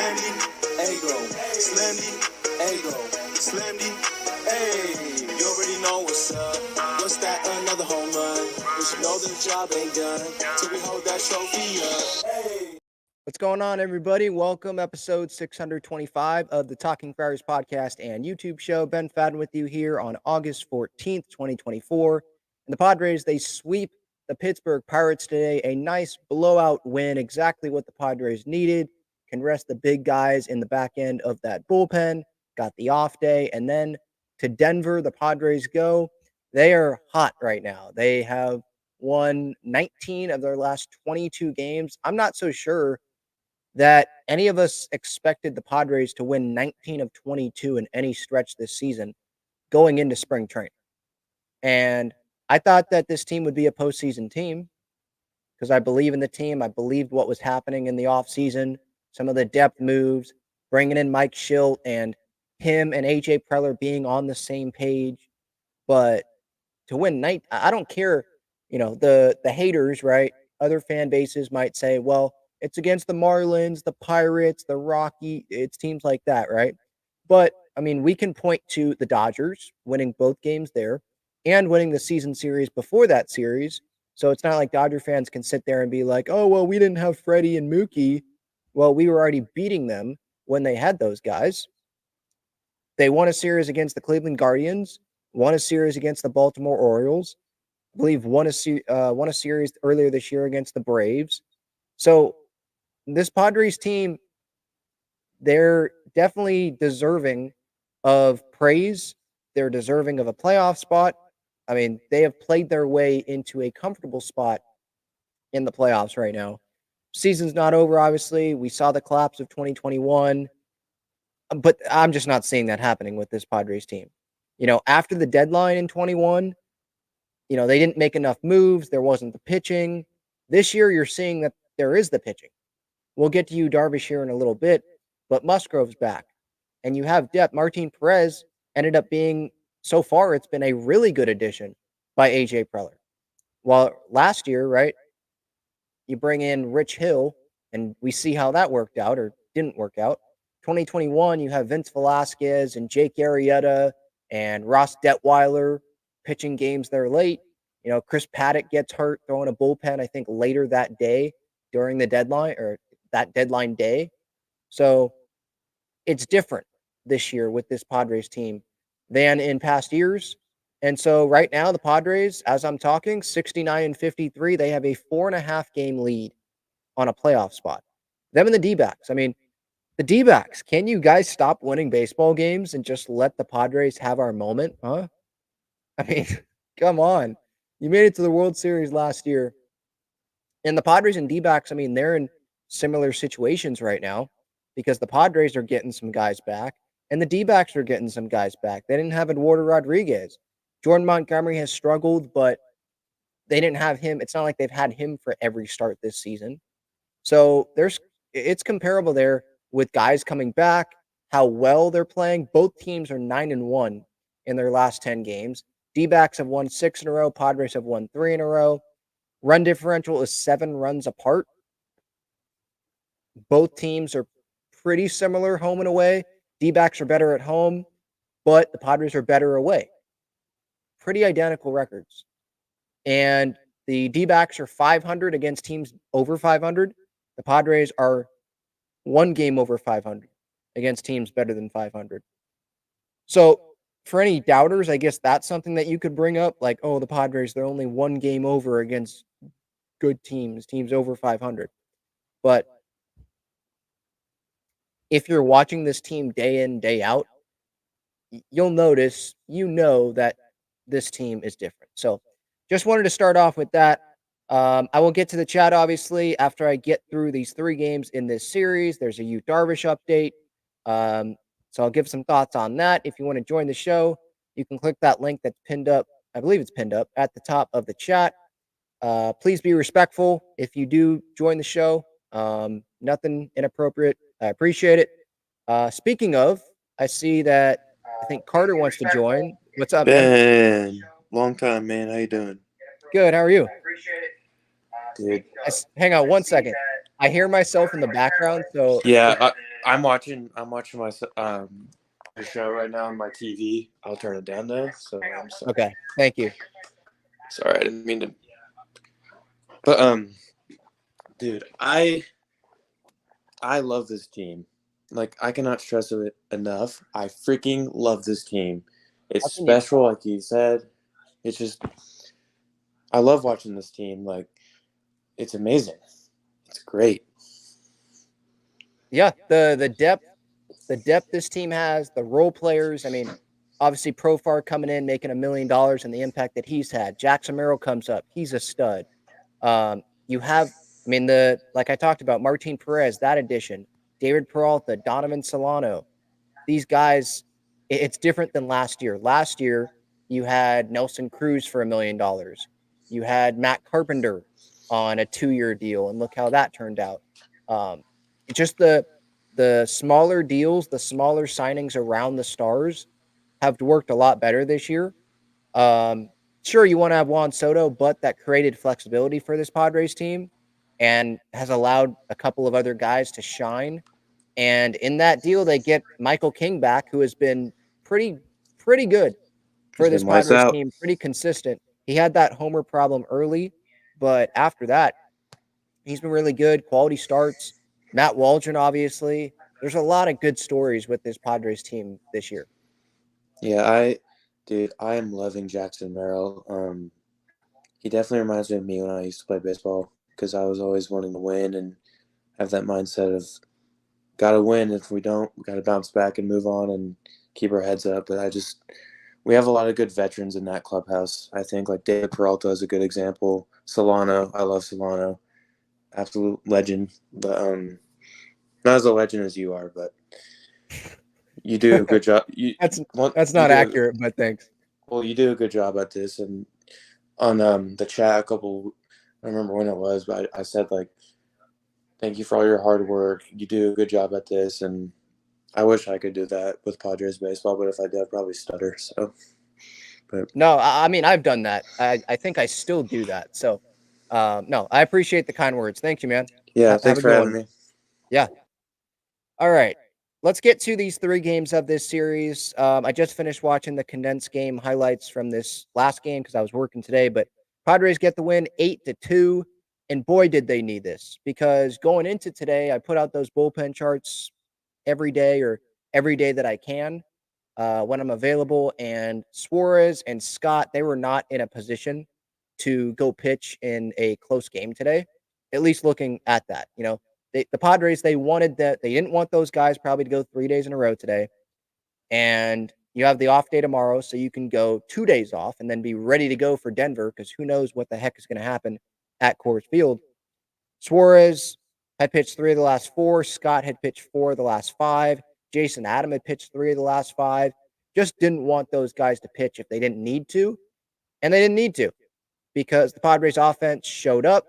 Slamdy, Ego, Slamdy, Ego, Slamdy, hey. You already know what's up. What's that? Another home run. You should know the job ain't done till we hold that trophy up. Hey. What's going on, everybody? Welcome, episode 625 of the Talking Friars podcast and YouTube show. Ben Fadden with you here on August 14th, 2024. And the Padres, they sweep the Pittsburgh Pirates today. A nice blowout win, exactly what the Padres needed. Can rest the big guys in the back end of that bullpen. Got the off day. And then to Denver, the Padres go. They are hot right now. They have won 19 of their last 22 games. I'm not so sure that any of us expected the Padres to win 19 of 22 in any stretch this season going into spring training. And I thought that this team would be a postseason team because I believe in the team. I believed what was happening in the offseason, some of the depth moves, bringing in Mike Shildt and him and AJ Preller being on the same page. But to win I don't care, the haters, right? Other fan bases might say, well, it's against the Marlins, the Pirates, the Rocky. It's teams like that, right? But, I mean, we can point to the Dodgers winning both games there and winning the season series before that series. So it's not like Dodger fans can sit there and be like, oh, well, we didn't have Freddie and Mookie. Well, we were already beating them when they had those guys. They won a series against the Cleveland Guardians, won a series against the Baltimore Orioles, I believe won a series earlier this year against the Braves. So this Padres team, they're definitely deserving of praise. They're deserving of a playoff spot. I mean, they have played their way into a comfortable spot in the playoffs right now. Season's not over, obviously. We saw the collapse of 2021, but I'm just not seeing that happening with this Padres team. After the deadline in 21, they didn't make enough moves. There wasn't the pitching. This year, you're seeing that there is the pitching. We'll get to Yu Darvish here in a little bit, but Musgrove's back. And you have depth. Martin Perez ended up being, so far, it's been a really good addition by AJ Preller. While last year, right, you bring in Rich Hill, and we see how that worked out or didn't work out. 2021, you have Vince Velasquez and Jake Arrieta and Ross Detweiler pitching games there late. Chris Paddock gets hurt throwing a bullpen, I think, later that day during the deadline or that deadline day. So it's different this year with this Padres team than in past years. And so right now, the Padres, as I'm talking, 69-53, they have a 4.5 game lead on a playoff spot. Them and the D-backs. I mean, the D-backs, can you guys stop winning baseball games and just let the Padres have our moment? Huh? I mean, come on. You made it to the World Series last year. And the Padres and D-backs, I mean, they're in similar situations right now because the Padres are getting some guys back and the D-backs are getting some guys back. They didn't have Eduardo Rodriguez. Jordan Montgomery has struggled, but they didn't have him. It's not like they've had him for every start this season. So it's comparable there with guys coming back, how well they're playing. Both teams are 9-1 in their last 10 games. D-backs have won 6 in a row. Padres have won 3 in a row. Run differential is 7 runs apart. Both teams are pretty similar home and away. D-backs are better at home, but the Padres are better away. Pretty identical records. And the D-backs are 500 against teams over 500. The Padres are 1 game over 500 against teams better than 500. So for any doubters, I guess that's something that you could bring up. Like, oh, the Padres, they're only 1 game over against good teams over 500. But if you're watching this team day in, day out, you'll notice, that this team is different. So just wanted to start off with that. I will get to the chat, obviously, after I get through these 3 games in this series. There's a Yu Darvish update. So I'll give some thoughts on that. If you want to join the show, you can click that link that's pinned up. I believe it's pinned up at the top of the chat. Please be respectful if you do join the show. Nothing inappropriate. I appreciate it. Speaking of, I see that I think Carter wants to join. What's up, man? Ben, long time, man. How you doing? Good. How are you? Good. Hang on one second. I hear myself in the background, so Yeah, I'm watching my the show right now on my TV. I'll turn it down though. So I'm sorry. Okay, thank you. Sorry, I didn't mean to. But dude, I love this team. Like I cannot stress it enough. I freaking love this team. It's How can you? special, like you said. It's just I love watching this team. Like it's amazing. It's great. Yeah, the depth this team has, the role players. I mean, obviously Profar coming in making $1 million and the impact that he's had. Jackson Merrill comes up, he's a stud. You have, I mean, like I talked about, Martin Perez, that addition, David Peralta, Donovan Solano. These guys, it's different than last year. Last year, you had Nelson Cruz for $1 million. You had Matt Carpenter on a 2-year deal, and look how that turned out. Just the smaller deals, the smaller signings around the stars have worked a lot better this year. Sure, you want to have Juan Soto, but that created flexibility for this Padres team and has allowed a couple of other guys to shine. And in that deal, they get Michael King back, who has been pretty good for It's this been lights Padres out. team, pretty consistent. He had that homer problem early, but after that, he's been really good. Quality starts. Matt Waldron, obviously. There's a lot of good stories with this Padres team this year. Yeah, I am loving Jackson Merrill. He definitely reminds me of me when I used to play baseball because I was always wanting to win and have that mindset of got to win. If we don't, we got to bounce back and move on and keep our heads up. But we have a lot of good veterans in that clubhouse. I think like David Peralta is a good example. Solano, I love Solano, absolute legend. But not as a legend as you are, but you do a good job. That's not accurate, but thanks. Well, you do a good job at this, and on the chat I don't remember when it was, but I said like, thank you for all your hard work. You do a good job at this, and I wish I could do that with Padres baseball, but if I did, I'd probably stutter. So, but No, I mean I've done that. I think I still do that. So, no, I appreciate the kind words. Thank you, man. yeah, Have thanks a for good having one. me. Yeah. All right. Let's get to these 3 games of this series. I just finished watching the condensed game highlights from this last game because I was working today, but Padres get the win 8-2. And boy, did they need this because going into today, I put out those bullpen charts every day or every day that I can when I'm available. And Suarez and Scott, they were not in a position to go pitch in a close game today, at least looking at that. The Padres, they wanted that. They didn't want those guys probably to go 3 days in a row today. And you have the off day tomorrow, so you can go 2 days off and then be ready to go for Denver because who knows what the heck is going to happen at Coors Field. Suarez had pitched 3 of the last 4. Scott had pitched 4 of the last 5. Jason Adam had pitched 3 of the last 5. Just didn't want those guys to pitch if they didn't need to. And they didn't need to because the Padres offense showed up.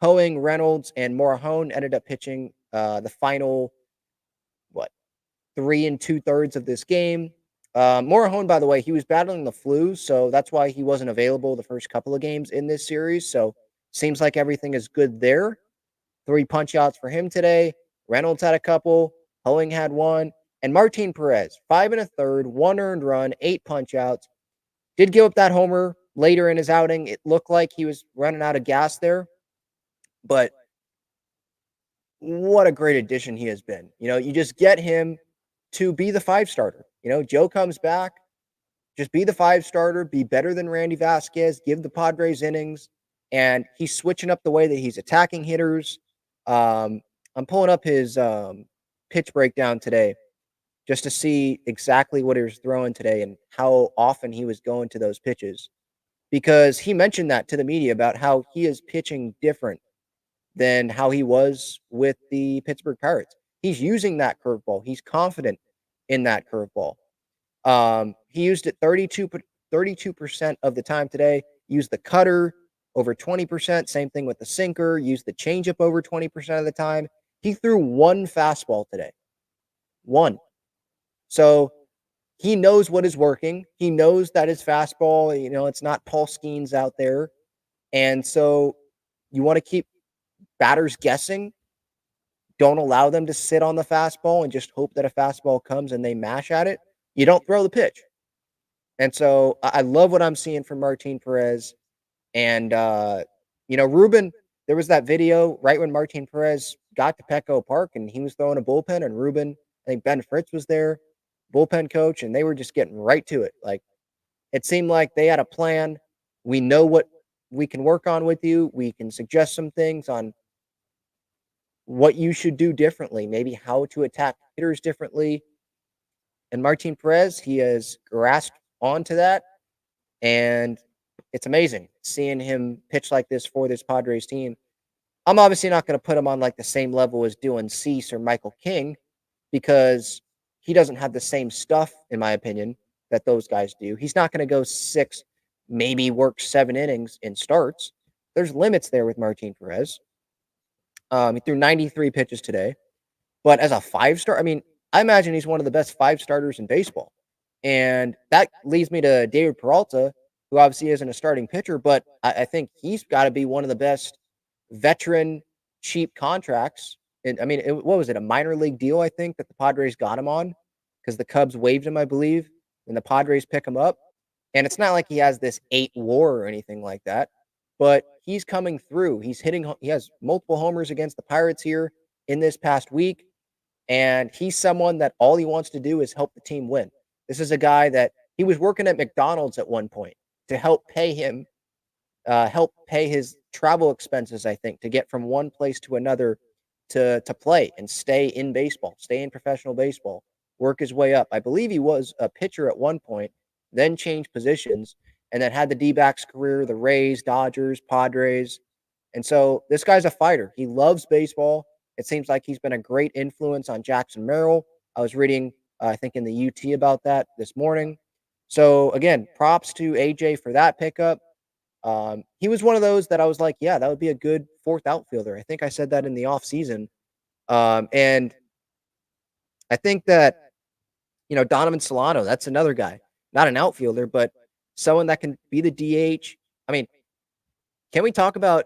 Hoeing, Reynolds, and Morahone ended up pitching the final, 3 2/3 of this game. Morahone, by the way, he was battling the flu, so that's why he wasn't available the first couple of games in this series. So seems like everything is good there. 3 punch outs for him today. Reynolds had a couple. Hoeing had 1. And Martin Perez, 5 1/3, 1 earned run, 8 punch outs. Did give up that homer later in his outing. It looked like he was running out of gas there. But what a great addition he has been. You just get him to be the 5 starter. Joe comes back, just be the 5 starter, be better than Randy Vasquez, give the Padres innings, and he's switching up the way that he's attacking hitters. I'm pulling up his pitch breakdown today just to see exactly what he was throwing today and how often he was going to those pitches because he mentioned that to the media about how he is pitching different than how he was with the Pittsburgh Pirates. He's using that curveball. He's confident in that curveball. He used it 32% of the time today. Used the cutter over 20%. Same thing with the sinker. Used the changeup over 20% of the time. He threw 1 fastball today. 1. So he knows what is working. He knows that his fastball, it's not Paul Skeens out there. And so you want to keep batters guessing. don't allow them to sit on the fastball and just hope that a fastball comes and they mash at it. You don't throw the pitch. And so I love what I'm seeing from Martin Perez. And, Ruben, there was that video right when Martin Perez got to Petco Park and he was throwing a bullpen, and Ruben, I think Ben Fritz was there, bullpen coach, and they were just getting right to it. Like, it seemed like they had a plan. We know what we can work on with you. We can suggest some things on what you should do differently, maybe how to attack hitters differently. And Martin Perez, he has grasped onto that. And it's amazing seeing him pitch like this for this Padres team. I'm obviously not going to put him on like the same level as Dylan Cease or Michael King, because he doesn't have the same stuff, in my opinion, that those guys do. He's not going to go 6, maybe work 7 innings in starts. There's limits there with Martin Perez. He threw 93 pitches today. But as a 5-star, I mean, I imagine he's one of the best 5-starters in baseball. And that leads me to David Peralta, who obviously isn't a starting pitcher, but I think he's got to be one of the best veteran cheap contracts. And I mean, what was it? A minor league deal, I think, that the Padres got him on, because the Cubs waived him, I believe, and the Padres pick him up. And it's not like he has this 8 WAR or anything like that, but he's coming through. He has multiple homers against the Pirates here in this past week. And he's someone that all he wants to do is help the team win. This is a guy that he was working at McDonald's at one point to help pay his travel expenses, I think, to get from one place to another to play and stay in baseball, stay in professional baseball, work his way up. I believe he was a pitcher at one point, then changed positions, and then had the D-backs career, the Rays, Dodgers, Padres. And so this guy's a fighter. He loves baseball. It seems like he's been a great influence on Jackson Merrill. I was reading, I think, in the UT about that this morning. So, again, props to AJ for that pickup. He was one of those that I was like, yeah, that would be a good 4th outfielder. I think I said that in the offseason. And I think that, Donovan Solano, that's another guy, not an outfielder, but someone that can be the DH. I mean, can we talk about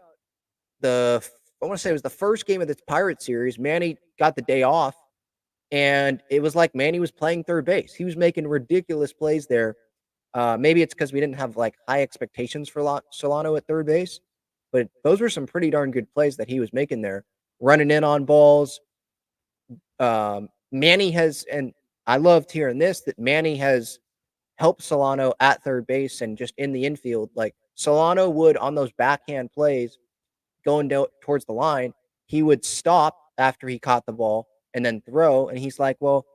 I want to say it was the first game of the Pirate series. Manny got the day off, and it was like Manny was playing third base. He was making ridiculous plays there. Maybe it's because we didn't have like high expectations for Solano at third base, but those were some pretty darn good plays that he was making there, running in on balls. Manny has, and I loved hearing this, that Manny has helped Solano at third base and just in the infield. Like, Solano would, on those backhand plays, going down towards the line, he would stop after he caught the ball and then throw. And he's like, well,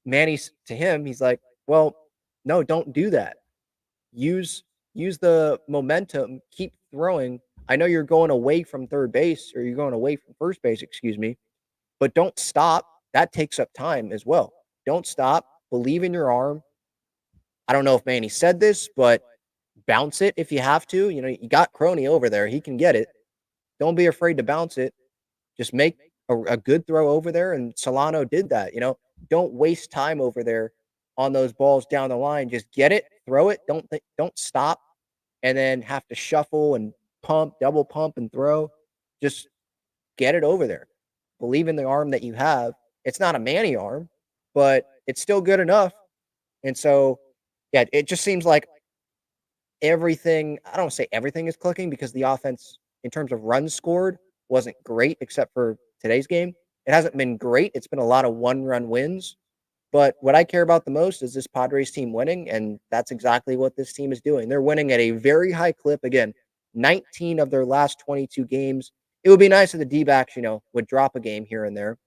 Manny's to him, he's like, well, no, don't do that. Use the momentum, keep throwing. I know you're going away from third base, or you're going away from first base, excuse me, but don't stop. That takes up time as well. Don't stop. Believe in your arm. I don't know if Manny said this, but bounce it if you have to. You got Crony over there. He can get it. Don't be afraid to bounce it. Just make a good throw over there, and Solano did that. Don't waste time over there on those balls down the line. Just get it, throw it. Don't stop and then have to shuffle and pump, double pump and throw. Just get it over there. Believe in the arm that you have. It's not a Manny arm, but it's still good enough. And so, yeah, it just seems like everything, I don't say everything is clicking, because the offense, in terms of runs scored, wasn't great except for today's game. It hasn't been great. It's been a lot of 1-run wins. But what I care about the most is this Padres team winning, and that's exactly what this team is doing. They're winning at a very high clip. Again, 19 of their last 22 games. It would be nice if the D-backs, would drop a game here and there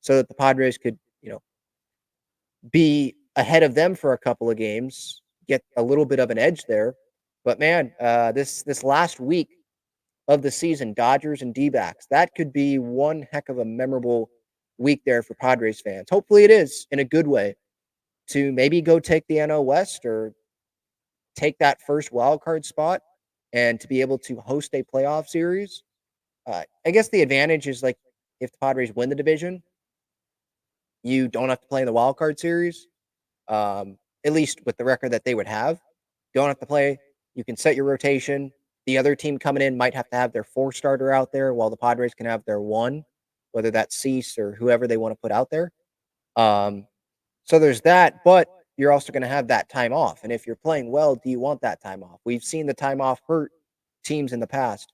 so that the Padres could, be ahead of them for a couple of games, get a little bit of an edge there. But man, this last week of the season, Dodgers and D-backs, that could be one heck of a memorable week there for Padres fans. Hopefully it is, in a good way, to maybe go take the NL West or take that first wild card spot, and to be able to host a playoff series. I guess the advantage is, like, if the Padres win the division, you don't have to play in the wild card series, at least with the record that they would have. Don't have to play. You can set your rotation. The other team coming in might have to have their 4-starter out there, while the Padres can have their 1. whether that's Cease or whoever they want to put out there. So there's that, but you're also going to have that time off. And if you're playing well, do you want that time off? We've seen the time off hurt teams in the past.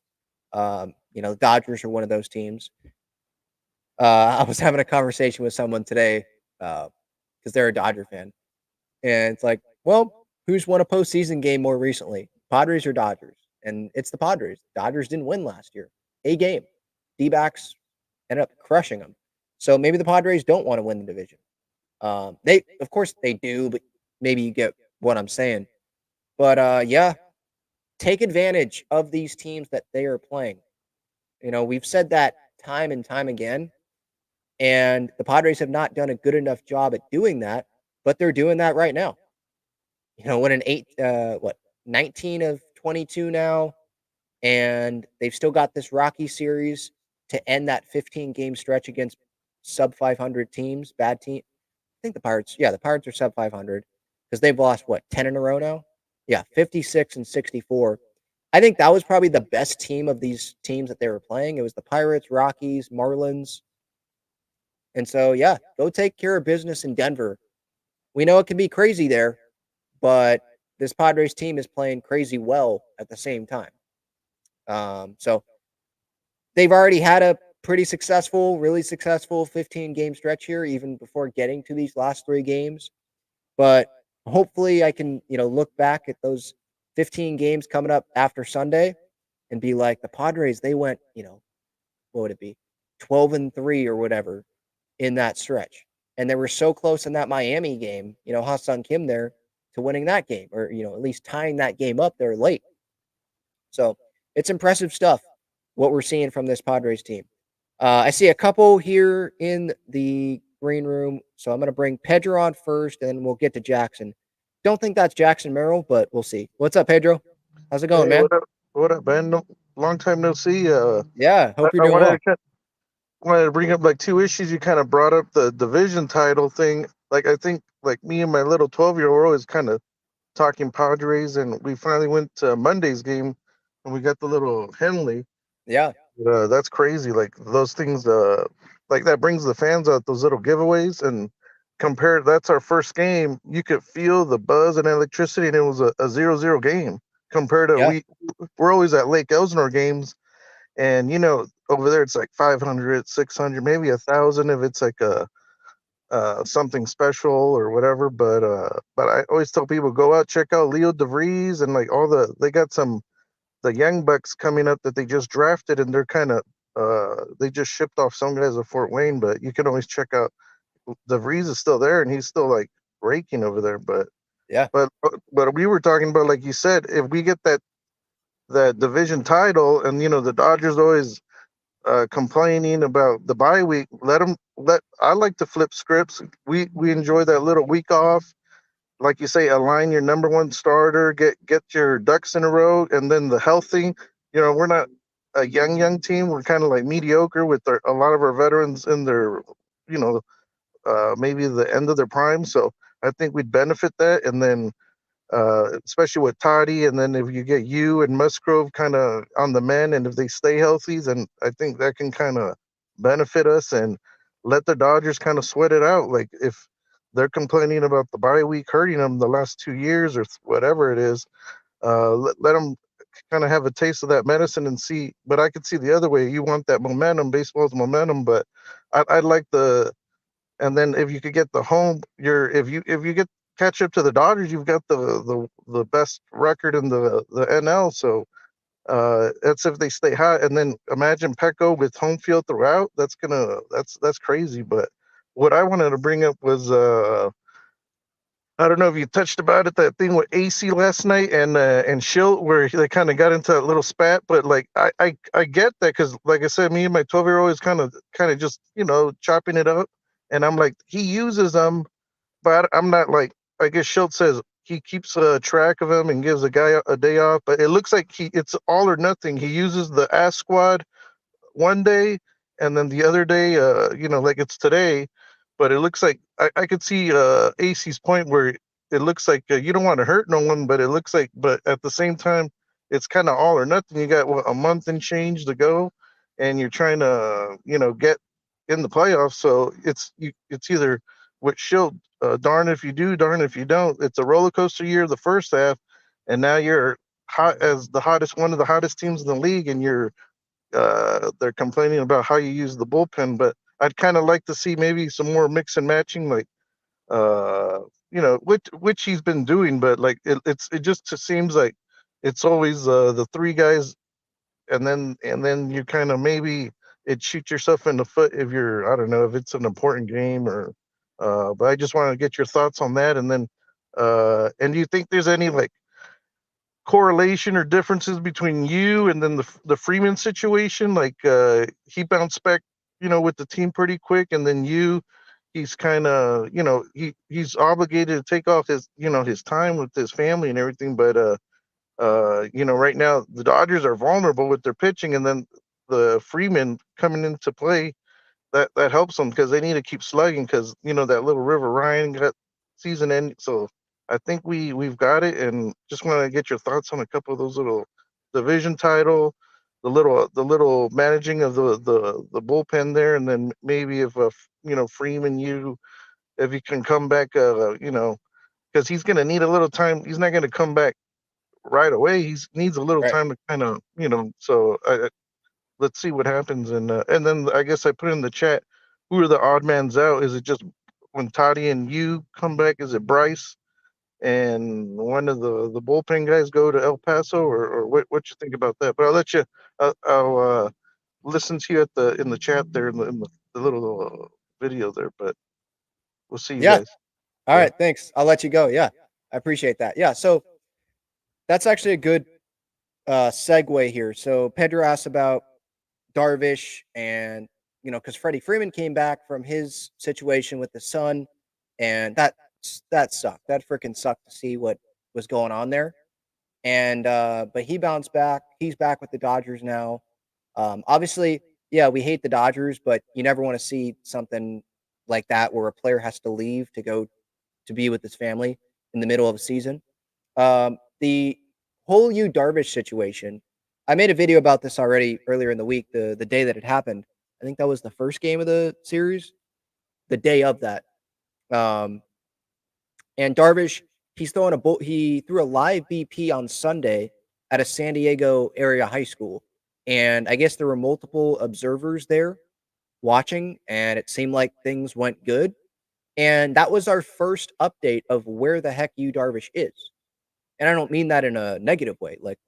The Dodgers are one of those teams. I was having a conversation with someone today because they're a Dodger fan. And it's like, well, who's won a postseason game more recently? Padres or Dodgers? And it's the Padres. Dodgers didn't win last year. A game. D-backs ended up crushing them. So maybe the Padres don't want to win the division. They, of course, they do, but maybe you get what I'm saying. But yeah, take advantage of these teams that they are playing. We've said that time and time again, and the Padres have not done a good enough job at doing that, but they're doing that right now. When 19 of 22 now, and they've still got this Rocky series to end that 15-game stretch against sub 500 teams, bad team. I think the Pirates are sub 500 because they've lost 10 in a row now? Yeah, 56 and 64. I think that was probably the best team of these teams that they were playing. It was the Pirates, Rockies, Marlins. And so, yeah, go take care of business in Denver. We know it can be crazy there, but this Padres team is playing crazy well at the same time. So they've already had a pretty successful, really successful 15-game stretch here, even before getting to these last 3 games. But hopefully I can, look back at those 15 games coming up after Sunday and be like, the Padres, they went, what would it be? 12-3 or whatever in that stretch. And they were so close in that Miami game, Ha-Sung Kim there, to winning that game, or, at least tying that game up there late. So it's impressive stuff, what we're seeing from this Padres team. I see a couple here in the green room, so I'm going to bring Pedro on first, and then we'll get to Jackson. Don't think that's Jackson Merrill, but we'll see. What's up, Pedro? How's it going, man? What up, man? Long time no see. Yeah, hope you're I doing well. wanted to bring up like 2 issues. You kind of brought up the division title thing. Like I think like me and my little 12-year-old were always kind of talking Padres, and we finally went to Monday's game, and we got the little Henley. Yeah. That's crazy. Like those things, like that brings the fans out. Those little giveaways, and compared, that's our first game. You could feel the buzz and electricity, and it was a 0-0 game. Compared to Yeah. we're always at Lake Elsinore games, and over there it's like 500, 600, maybe 1,000 if it's like a something special or whatever. But I always tell people, go out, check out Leo DeVries, and like they got the young bucks coming up that they just drafted, and they're kind of they just shipped off some guys at Fort Wayne, but you can always check out DeVries is still there, and he's still like raking over there. But Yeah. but we were talking about, like you said, if we get that division title, and the Dodgers always complaining about the bye week, I like to flip scripts. We enjoy that little week off, like you say, align your number one starter, get your ducks in a row, and then the healthy. We're not a young team. We're kind of like mediocre with a lot of our veterans in their, maybe the end of their prime. So I think we'd benefit that, and then especially with Toddy, and then if you get you and Musgrove kind of on the men, and if they stay healthy, then I think that can kind of benefit us and let the Dodgers kind of sweat it out. Like if they're complaining about the bye week hurting them the last 2 years or whatever it is, let them kind of have a taste of that medicine and see. But I could see the other way. You want that momentum. Baseball's momentum, but I'd like and then if you could get the home, if you get catch up to the Dodgers, you've got the best record in the NL. So that's if they stay hot. And then imagine Petco with home field throughout. That's crazy. But what I wanted to bring up was I don't know if you touched about it, that thing with Acee last night and Schildt, where they kind of got into a little spat. But like I get that, because like I said, me and my 12-year-old is kind of just chopping it up, and I'm like, he uses them, but I'm not like, I guess Schildt says he keeps track of him and gives a guy a day off, but it looks like it's all or nothing. He uses the ass squad one day, and then the other day, like it's today. But it looks like I could see Acee's point, where it looks like you don't want to hurt no one, but it looks like, but at the same time, it's kind of all or nothing. You got a month and change to go, and you're trying to, get in the playoffs. So it's either with Schildt, darn if you do, darn if you don't. It's a roller coaster year the first half, and now you're hot as one of the hottest teams in the league, and they're complaining about how you use the bullpen. But I'd kind of like to see maybe some more mix and matching, like uh, which he's been doing, but like it just seems like it's always the three guys, and then you kind of maybe it shoot yourself in the foot if you're, I don't know if it's an important game or but I just want to get your thoughts on that. And then and do you think there's any like correlation or differences between you and then the Freeman situation? Like he bounced back, with the team pretty quick, and then he's kind of, he's obligated to take off his, his time with his family and everything. But right now the Dodgers are vulnerable with their pitching, and then the Freeman coming into play, that helps them because they need to keep slugging because that little River Ryan got season end. So I think we've got it, and just want to get your thoughts on a couple of those little division title, the little managing of the bullpen there, and then maybe if Freeman, if he can come back, because he's going to need a little time. He's not going to come back right away. He needs a little Right. time to kind of, so let's see what happens. And then I guess I put in the chat, who are the odd mans out? Is it just when Toddy and you come back? Is it Bryce and one of the bullpen guys go to El Paso, or what you think about that? But I'll let you. I'll listen to you in the chat there in the little video there. But we'll see you Yeah. guys. All Yeah. right. Thanks. I'll let you go. Yeah. I appreciate that. Yeah. So that's actually a good segue here. So Pedro asked about Darvish and, because Freddie Freeman came back from his situation with the son, and that sucked. That freaking sucked to see what was going on there. And but he bounced back. He's back with the Dodgers now. Obviously, yeah, we hate the Dodgers, but you never want to see something like that where a player has to leave to go to be with his family in the middle of a season. The whole Yu Darvish situation, I made a video about this already earlier in the week, the day that it happened. I think that was the first game of the series, the day of that. And Darvish, he threw a live BP on Sunday at a San Diego area high school. And I guess there were multiple observers there watching, and it seemed like things went good. And that was our first update of where the heck Yu Darvish is. And I don't mean that in a negative way. Like,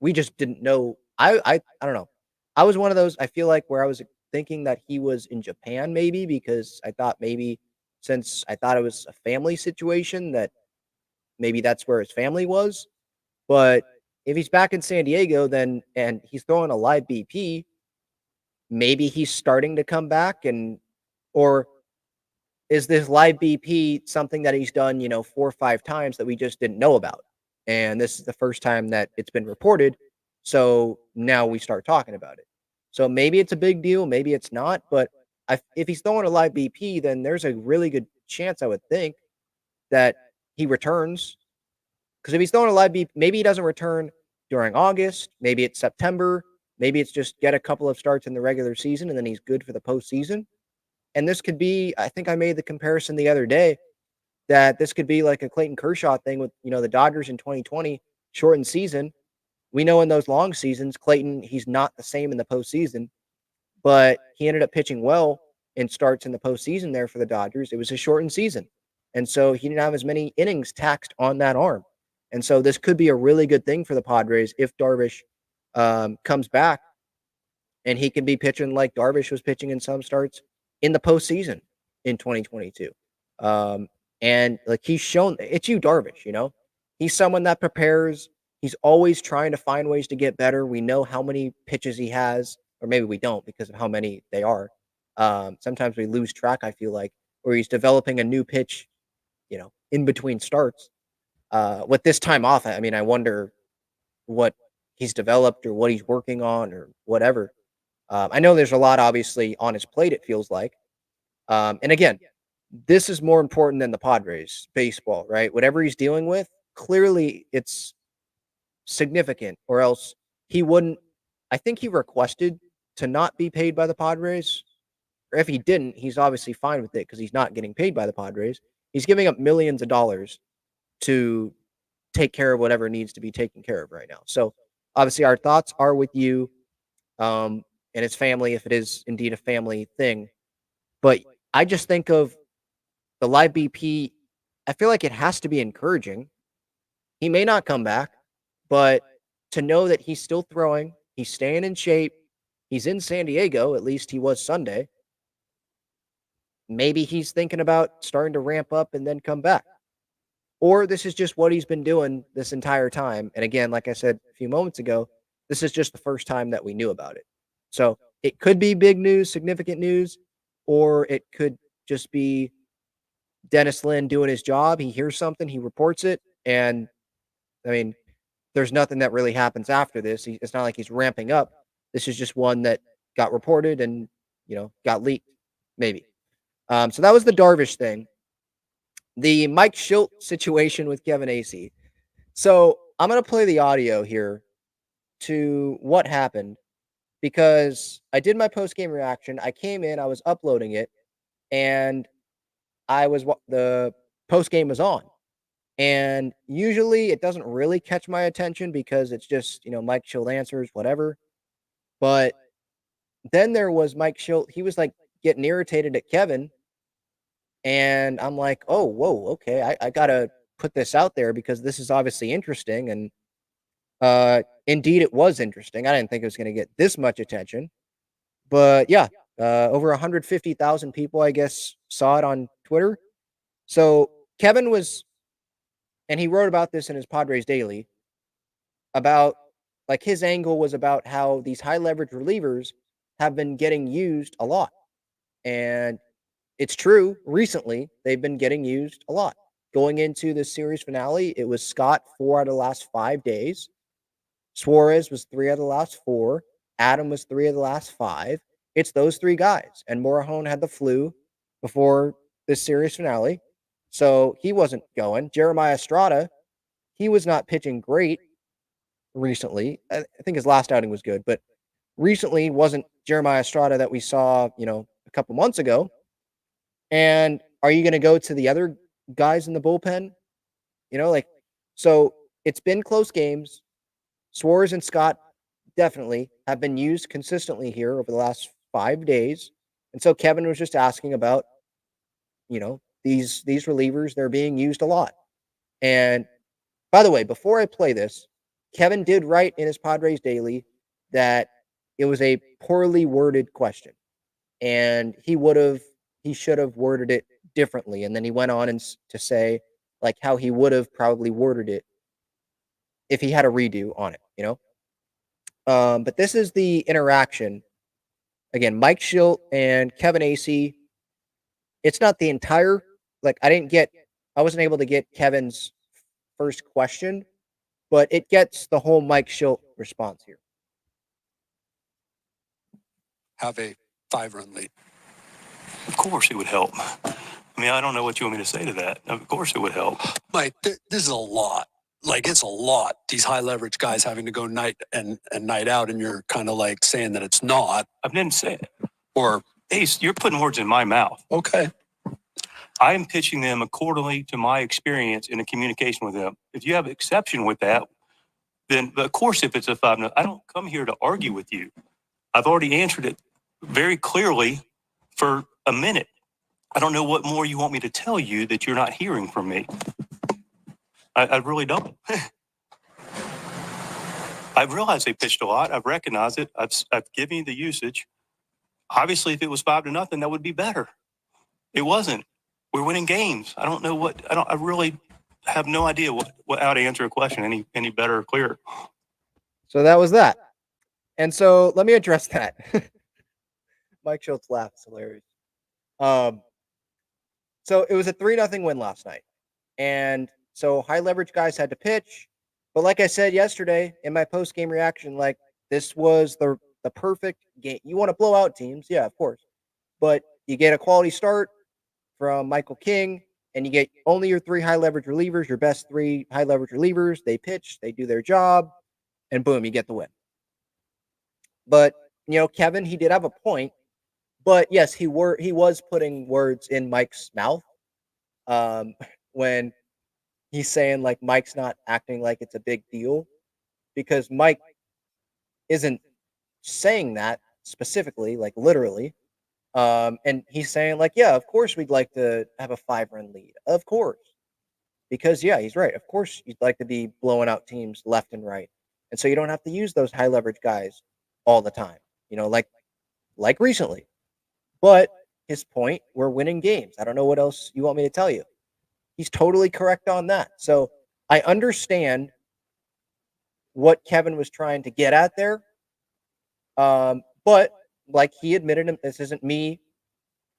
we just didn't know. I don't know. I was one of those, I feel like, where I was thinking that he was in Japan, maybe, because I thought maybe, since I thought it was a family situation, that maybe that's where his family was. But if he's back in San Diego, then, and he's throwing a live BP, maybe he's starting to come back, or is this live BP something that he's done, 4 or 5 times that we just didn't know about? And this is the first time that it's been reported. So now we start talking about it. So maybe it's a big deal, maybe it's not. But if he's throwing a live BP, then there's a really good chance, I would think, that he returns. Because if he's throwing a live BP, maybe he doesn't return during August. Maybe it's September. Maybe it's just get a couple of starts in the regular season and then he's good for the postseason. And this could be, I think I made the comparison the other day, that this could be like a Clayton Kershaw thing with, the Dodgers in 2020, shortened season. We know in those long seasons, Clayton, he's not the same in the postseason, but he ended up pitching well in starts in the postseason there for the Dodgers. It was a shortened season. And so he didn't have as many innings taxed on that arm. And so this could be a really good thing for the Padres if Darvish comes back and he can be pitching like Darvish was pitching in some starts in the postseason in 2022. And like he's shown, it's Yu Darvish, he's someone that prepares. He's always trying to find ways to get better. We know how many pitches he has, or maybe we don't because of how many they are. Sometimes we lose track, I feel like, where he's developing a new pitch, in between starts. With this time off, I mean, I wonder what he's developed or what he's working on or whatever. I know there's a lot, obviously, on his plate, it feels like. And again, this is more important than the Padres baseball, right? Whatever he's dealing with, clearly it's significant, or else he wouldn't. I think he requested to not be paid by the Padres or if he didn't, he's obviously fine with it because he's not getting paid by the Padres. He's giving up millions of dollars to take care of whatever needs to be taken care of right now. So obviously our thoughts are with you and his family, if it is indeed a family thing. But I just think of the live BP. I feel like it has to be encouraging. He may not come back, but to know that he's still throwing, he's staying in shape, he's in San Diego, at least he was Sunday. Maybe he's thinking about starting to ramp up and then come back. Or this is just what he's been doing this entire time. And again, like I said a few moments ago, this is just the first time that we knew about it. So it could be big news, significant news, or it could just be Dennis Lin doing his job. He hears something, he reports it. And I mean, there's nothing that really happens after this. It's not like he's ramping up. This is just one that got reported and, got leaked, maybe. So that was the Darvish thing. The Mike Shildt situation with Kevin Acee. So I'm going to play the audio here to what happened because I did my post-game reaction. I came in, I was uploading it, and the post-game was on. And usually it doesn't really catch my attention because it's just, Mike Shildt answers, whatever. But then there was Mike Shildt. He was like getting irritated at Kevin. And I'm like, oh, whoa, okay. I got to put this out there because this is obviously interesting. And indeed, it was interesting. I didn't think it was going to get this much attention. But yeah, over 150,000 people, I guess, saw it on Twitter. So Kevin was, and he wrote about this in his Padres Daily, about like his angle was about how these high leverage relievers have been getting used a lot. And it's true. Recently, they've been getting used a lot. Going into the series finale, it was Scott 4 out of the last 5 days. Suarez was 3 out of the last 4. Adam was 3 of the last 5. It's those 3 guys. And Morahone had the flu before this series finale, so he wasn't going. Jeremiah Estrada, he was not pitching great recently. I think his last outing was good, but recently wasn't Jeremiah Estrada that we saw, a couple months ago. And are you going to go to the other guys in the bullpen? So it's been close games. Suarez and Scott definitely have been used consistently here over the last 5 days. And so Kevin was just asking about, these relievers, they're being used a lot. And by the way, before I play this, Kevin did write in his Padres Daily that it was a poorly worded question. And he should have worded it differently. And then he went on to say like how he would have probably worded it if he had a redo on it, But this is the interaction. Again, Mike Shildt and Kevin Acee. It's not the entire, I wasn't able to get Kevin's first question, but it gets the whole Mike Shildt response here. Have a 5-run lead. Of course it would help. I mean, I don't know what you want me to say to that. Of course it would help. Mike, this is a lot. It's a lot. These high leverage guys having to go night and night out, and you're kind of like saying that it's not. I didn't say it. Or, Ace, you're putting words in my mouth. Okay. I am pitching them accordingly to my experience in the communication with them. If you have an exception with that, then of course if it's a 5-0, I don't come here to argue with you. I've already answered it very clearly for a minute. I don't know what more you want me to tell you that you're not hearing from me. I really don't. I realize they pitched a lot. I've recognized it. I've given you the usage. Obviously, if it was 5-0, that would be better. It wasn't. We're winning games. I don't know I really have no idea how to answer a question any better or clearer. So that was that. And so let me address that. Mike Shilt's laugh is hilarious. So it was a 3-0 win last night. And so high leverage guys had to pitch. But like I said yesterday in my post-game reaction, this was the perfect game. You want to blow out teams? Yeah, of course. But you get a quality start from Michael King, and you get only your 3 high leverage relievers, your best 3 high leverage relievers. They pitch, they do their job, and boom, you get the win. But, Kevin, he did have a point. But yes, he was putting words in Mike's mouth when he's saying like Mike's not acting like it's a big deal, because Mike isn't saying that specifically, like literally. And he's saying like, yeah, of course we'd like to have a 5-run lead, of course, because yeah, he's right. Of course you'd like to be blowing out teams left and right, and so you don't have to use those high leverage guys all the time. Like recently. But his point, we're winning games. I don't know what else you want me to tell you. He's totally correct on that. So I understand what Kevin was trying to get at there. But like he admitted, this isn't me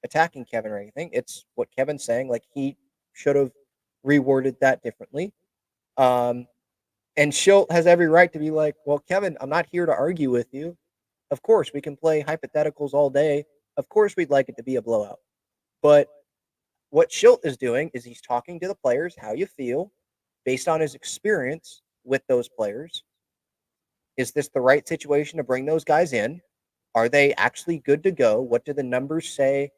attacking Kevin or anything. It's what Kevin's saying. Like he should have reworded that differently. And Schildt has every right to be like, well, Kevin, I'm not here to argue with you. Of course, we can play hypotheticals all day. Of course, we'd like it to be a blowout. But what Schildt is doing is he's talking to the players, how you feel, based on his experience with those players. Is this the right situation to bring those guys in? Are they actually good to go? What do the numbers say?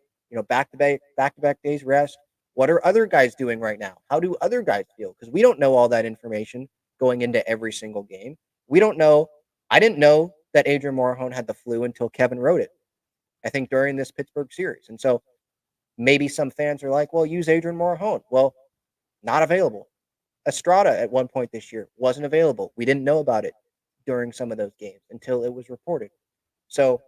Back to back days rest. What are other guys doing right now? How do other guys feel? Because we don't know all that information going into every single game. We don't know. I didn't know that Adrian Morejon had the flu until Kevin wrote it, I think, during this Pittsburgh series. And so maybe some fans are like, well, use Adrian Morejon. Well, not available. Estrada at one point this year wasn't available. We didn't know about it during some of those games until it was reported. So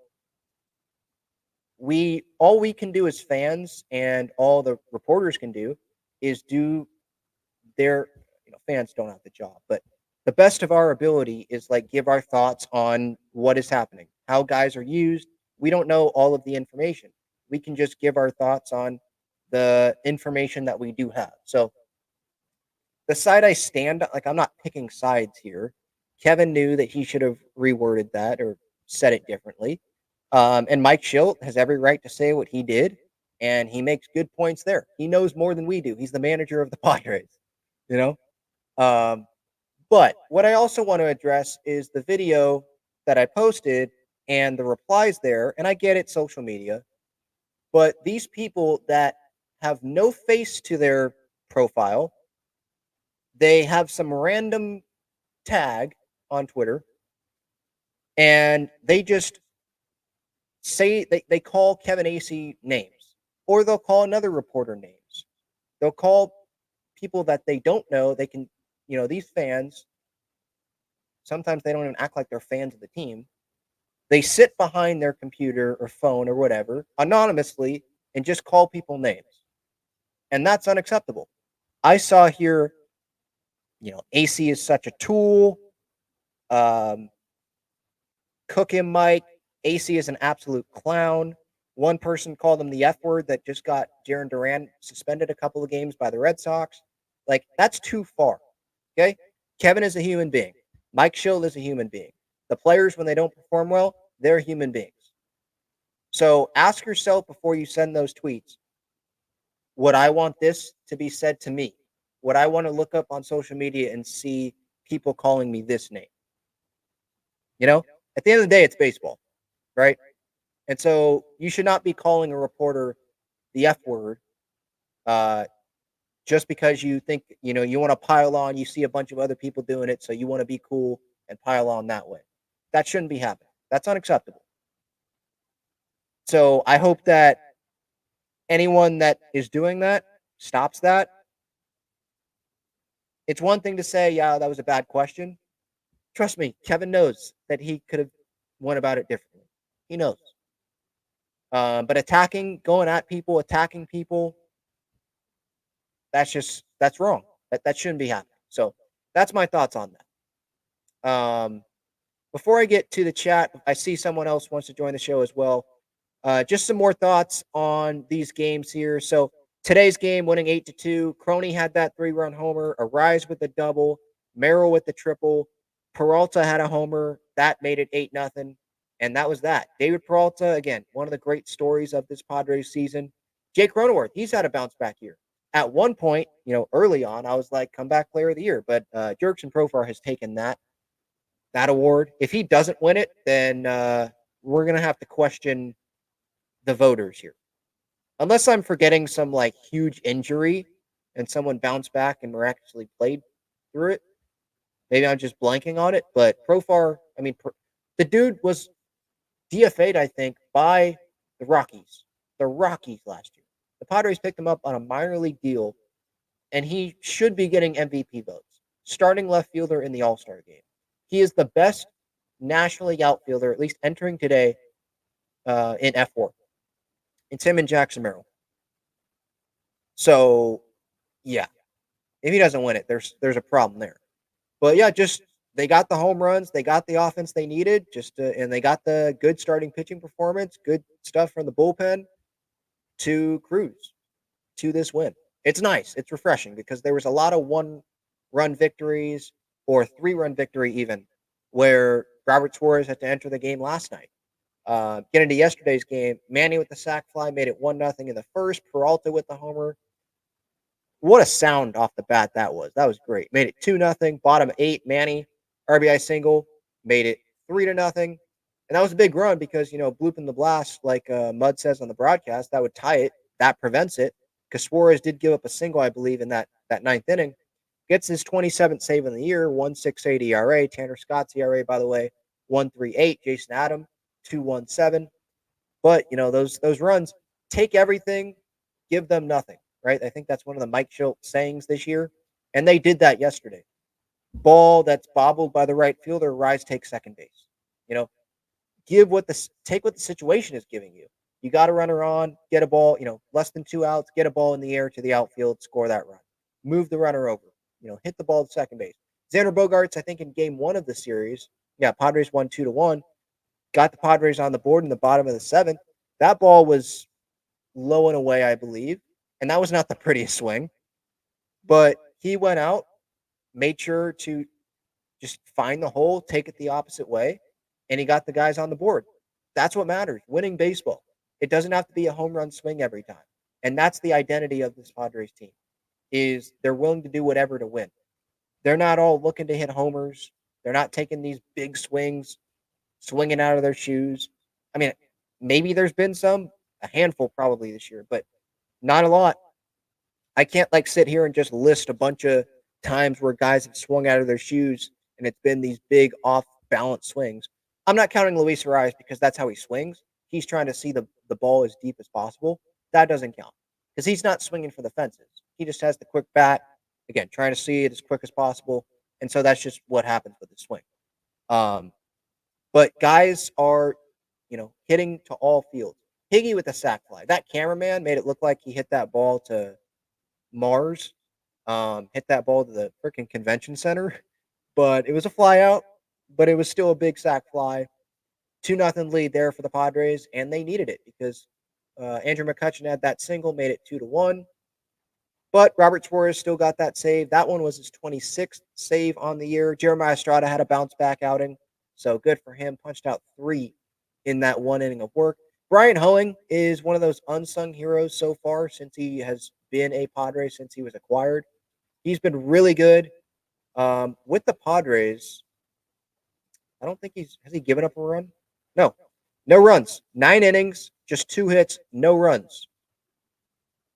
all we can do as fans and all the reporters can do is do their, fans don't have the job, but the best of our ability is like give our thoughts on what is happening, how guys are used. We don't know all of the information. We can just give our thoughts on the information that we do have. So the side I stand, like I'm not picking sides here. Kevin knew that he should have reworded that or said it differently. And Mike Shildt has every right to say what he did, and he makes good points there. He knows more than we do. He's the manager of the Padres, you know? But what I also want to address is the video that I posted and the replies there. And I get it, social media, but these people that have no face to their profile, they have some random tag on Twitter, and they just say they call Kevin Acee names, or they'll call another reporter names. They'll call people that they don't know. They can, these fans, sometimes they don't even act like they're fans of the team. They sit behind their computer or phone or whatever anonymously and just call people names. And that's unacceptable. I saw here, Acee is such a tool. Cook him, Mike. Acee is an absolute clown. One person called him the F word that just got Jarren Duran suspended a couple of games by the Red Sox. Like, that's too far. Okay? Kevin is a human being. Mike Shildt is a human being. The players, when they don't perform well, they're human beings. So ask yourself before you send those tweets, would I want this to be said to me? Would I want to look up on social media and see people calling me this name? At the end of the day, it's baseball, right? And so you should not be calling a reporter the F word just because you think, you want to pile on. You see a bunch of other people doing it, so you want to be cool and pile on that way. That shouldn't be happening. That's unacceptable. So I hope that anyone that is doing that stops that. It's one thing to say, yeah, that was a bad question. Trust me, Kevin knows that he could have went about it differently. He knows. But going at people, attacking people, that's wrong. That shouldn't be happening. So that's my thoughts on that. Before I get to the chat, I see someone else wants to join the show as well. Just some more thoughts on these games here. So today's game, winning 8-2. Crony had that 3-run homer. Arise with the double. Merrill with the triple. Peralta had a homer. That made it 8-0. And that was that. David Peralta, again, one of the great stories of this Padres season. Jake Cronenworth, he's had a bounce back year. At one point, early on, I was like, comeback player of the year. But Jurickson Profar has taken that award. If he doesn't win it, then we're going to have to question the voters here. Unless I'm forgetting some like huge injury and someone bounced back and miraculously played through it. Maybe I'm just blanking on it. But Profar, I mean, the dude was DFA'd, I think, by the Rockies. The Rockies last year. The Padres picked him up on a minor league deal, and he should be getting MVP votes. Starting left fielder in the All-Star game. He is the best National League outfielder, at least entering today, in F4. It's him and Jackson Merrill. So, yeah, if he doesn't win it, there's a problem there. But yeah, just they got the home runs, they got the offense they needed, and they got the good starting pitching performance, good stuff from the bullpen to cruise to this win. It's nice, it's refreshing because there was a lot of one-run victories or three-run victory even, where Robert Suarez had to enter the game last night. Get into yesterday's game, Manny with the sac fly made it 1-0 in the first. Peralta with the homer. What a sound off the bat that was. That was great. Made it 2-0. Bottom 8, Manny RBI single made it 3-0. And that was a big run because blooping the blast, like Mud says on the broadcast, that would tie it. That prevents it because Suarez did give up a single, I believe, in that ninth inning. Gets his 27th save in the year, 1.68 ERA. Tanner Scott's ERA, by the way, 1.38. Jason Adam, 2.17. But those runs, take everything, give them nothing. Right? I think that's one of the Mike Shildt sayings this year. And they did that yesterday. Ball that's bobbled by the right fielder, rise, take second base. Take what the situation is giving you. You got a runner on, get a ball, less than 2 outs, get a ball in the air to the outfield, score that run. Move the runner over, hit the ball to second base. Xander Bogaerts, I think in game 1 of the series, Padres won 2-1, got the Padres on the board in the bottom of the 7th. That ball was low and away, I believe. And that was not the prettiest swing, but he went out, made sure to just find the hole, take it the opposite way, and he got the guys on the board. That's what matters, winning baseball. It doesn't have to be a home run swing every time. And that's the identity of this Padres team, is they're willing to do whatever to win. They're not all looking to hit homers. They're not taking these big swings, swinging out of their shoes. I mean, maybe there's been a handful probably this year, but not a lot. I can't sit here and just list a bunch of times where guys have swung out of their shoes and it's been these big off-balance swings. I'm not counting Luis Arias because that's how he swings. He's trying to see the ball as deep as possible. That doesn't count because he's not swinging for the fences. He just has the quick bat, again, trying to see it as quick as possible. And so that's just what happens with the swing. But guys are, hitting to all fields. Higgy with a sac fly. That cameraman made it look like he hit that ball to Mars, hit that ball to the freaking convention center, but it was a fly out, but it was still a big sac fly. 2-0 lead there for the Padres, and they needed it because Andrew McCutchen had that single, made it 2-1. But Robert Suarez still got that save. That one was his 26th save on the year. Jeremiah Estrada had a bounce back outing, so good for him. Punched out 3 in that 1 inning of work. Brian Hoeing is one of those unsung heroes so far since he has been a Padre, since he was acquired. He's been really good with the Padres. I don't think has he given up a run? No runs. 9 innings, just 2 hits, no runs.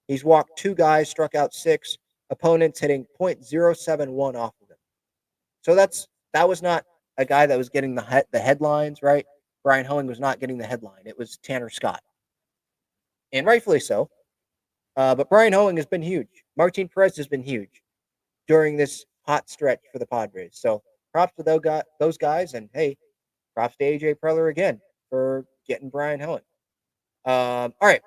He's walked 2 guys, struck out 6. Opponents hitting .071 off of him. So that was not a guy that was getting the headlines, right? Brian Hoeing was not getting the headline. It was Tanner Scott. And rightfully so. But Brian Hoeing has been huge. Martin Perez has been huge during this hot stretch for the Padres. So props to those guys. And, hey, props to A.J. Preller again for getting Brian Hoeing. All right.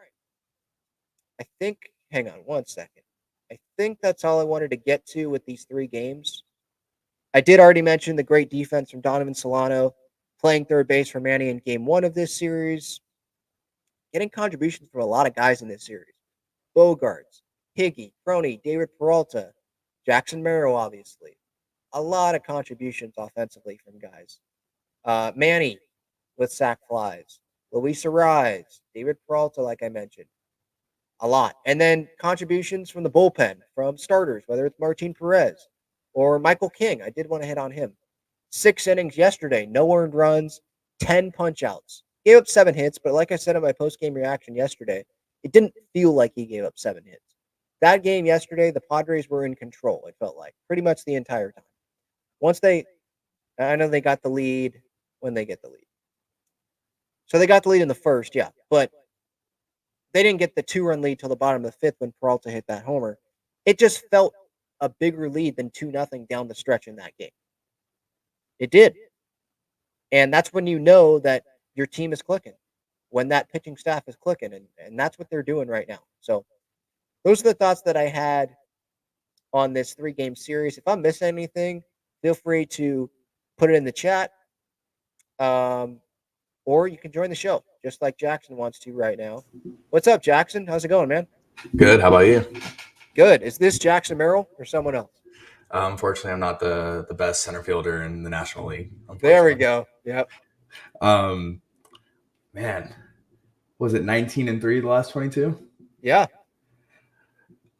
Hang on 1 second. I think that's all I wanted to get to with these 3 games. I did already mention the great defense from Donovan Solano, playing third base for Manny in game 1 of this series. Getting contributions from a lot of guys in this series. Bogaerts, Higgy, Crony, David Peralta, Jackson Merrill, obviously. A lot of contributions offensively from guys. Manny with sac flies. Luis Arias, David Peralta, like I mentioned. A lot. And then contributions from the bullpen, from starters, whether it's Martin Perez or Michael King. I did want to hit on him. 6 innings yesterday, no earned runs, 10 punch outs gave up 7 hits, but like I said in my post-game reaction yesterday, it didn't feel like he gave up 7 hits. That game yesterday, the Padres were in control, it felt like, pretty much the entire time. I know they got the lead when they get the lead. So they got the lead in the first, yeah, but they didn't get the 2-run lead till the bottom of the fifth when Peralta hit that homer. It just felt a bigger lead than 2-0 down the stretch in that game. It did. And that's when you know that your team is clicking, when that pitching staff is clicking, and that's what they're doing right now. So those are the thoughts that I had on this 3-game series. If I'm missing anything, feel free to put it in the chat, or you can join the show, just like Jackson wants to right now. What's up, Jackson? How's it going, man? Good. How about you? Good. Is this Jackson Merrill or someone else? Unfortunately, I'm not the best center fielder in the National League. There we go. Yep. Man, was it 19-3 the last 22? Yeah.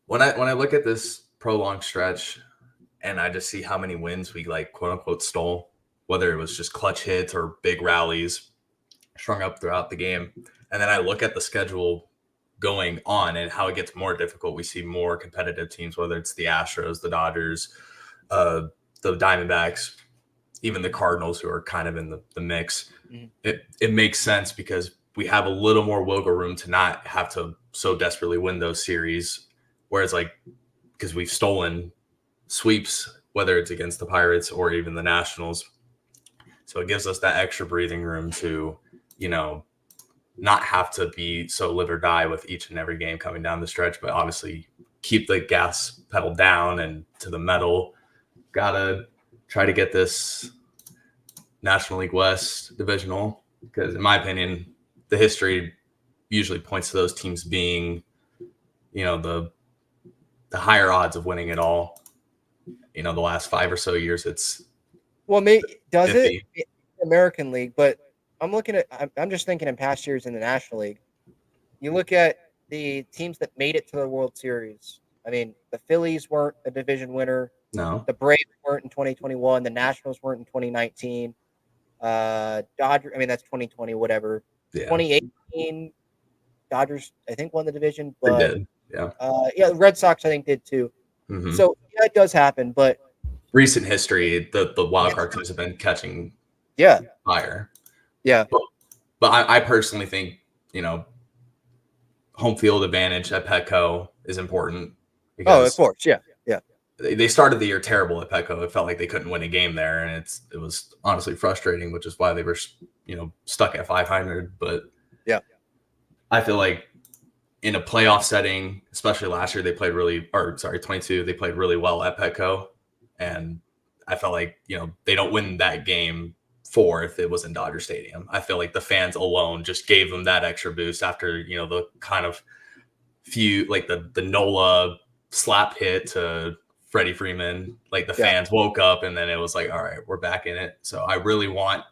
When I look at this prolonged stretch and I just see how many wins we like quote unquote stole, whether it was just clutch hits or big rallies strung up throughout the game, and then I look at the schedule going on and how it gets more difficult. We see more competitive teams, whether it's the Astros, the Dodgers, the Diamondbacks, even the Cardinals, who are kind of in the mix. Mm-hmm. It makes sense because we have a little more wiggle room to not have to so desperately win those series. Whereas, like, because we've stolen sweeps, whether it's against the Pirates or even the Nationals. So it gives us that extra breathing room to, not have to be so live or die with each and every game coming down the stretch, but obviously keep the gas pedal down and to the metal. Gotta try to get this National League West divisional, because in my opinion, the history usually points to those teams being, the higher odds of winning it all. The last 5 or so years, it's does 50. it American League, but I'm just thinking in past years in the National League. You look at the teams that made it to the World Series. I mean, the Phillies weren't a division winner. No. The Braves weren't in 2021. The Nationals weren't in 2019. Dodgers, that's 2020, whatever. Yeah. 2018, Dodgers, I think, won the division. But, they did, yeah. The Red Sox, I think, did too. Mm-hmm. So, yeah, it does happen. But recent history, the wild card teams have been catching fire. Yeah. But I personally think, home field advantage at Petco is important. Because of course. Yeah. Yeah. They started the year terrible at Petco. It felt like they couldn't win a game there. And it was honestly frustrating, which is why they were, stuck at 500. But yeah, I feel like in a playoff setting, especially last year, 22, they played really well at Petco. And I felt like, they don't win that game 4 if it was in Dodger Stadium. I feel like the fans alone just gave them that extra boost after, the kind of few, like the Nola slap hit to Freddie Freeman. Like the fans woke up and then it was like, all right, we're back in it. So I really want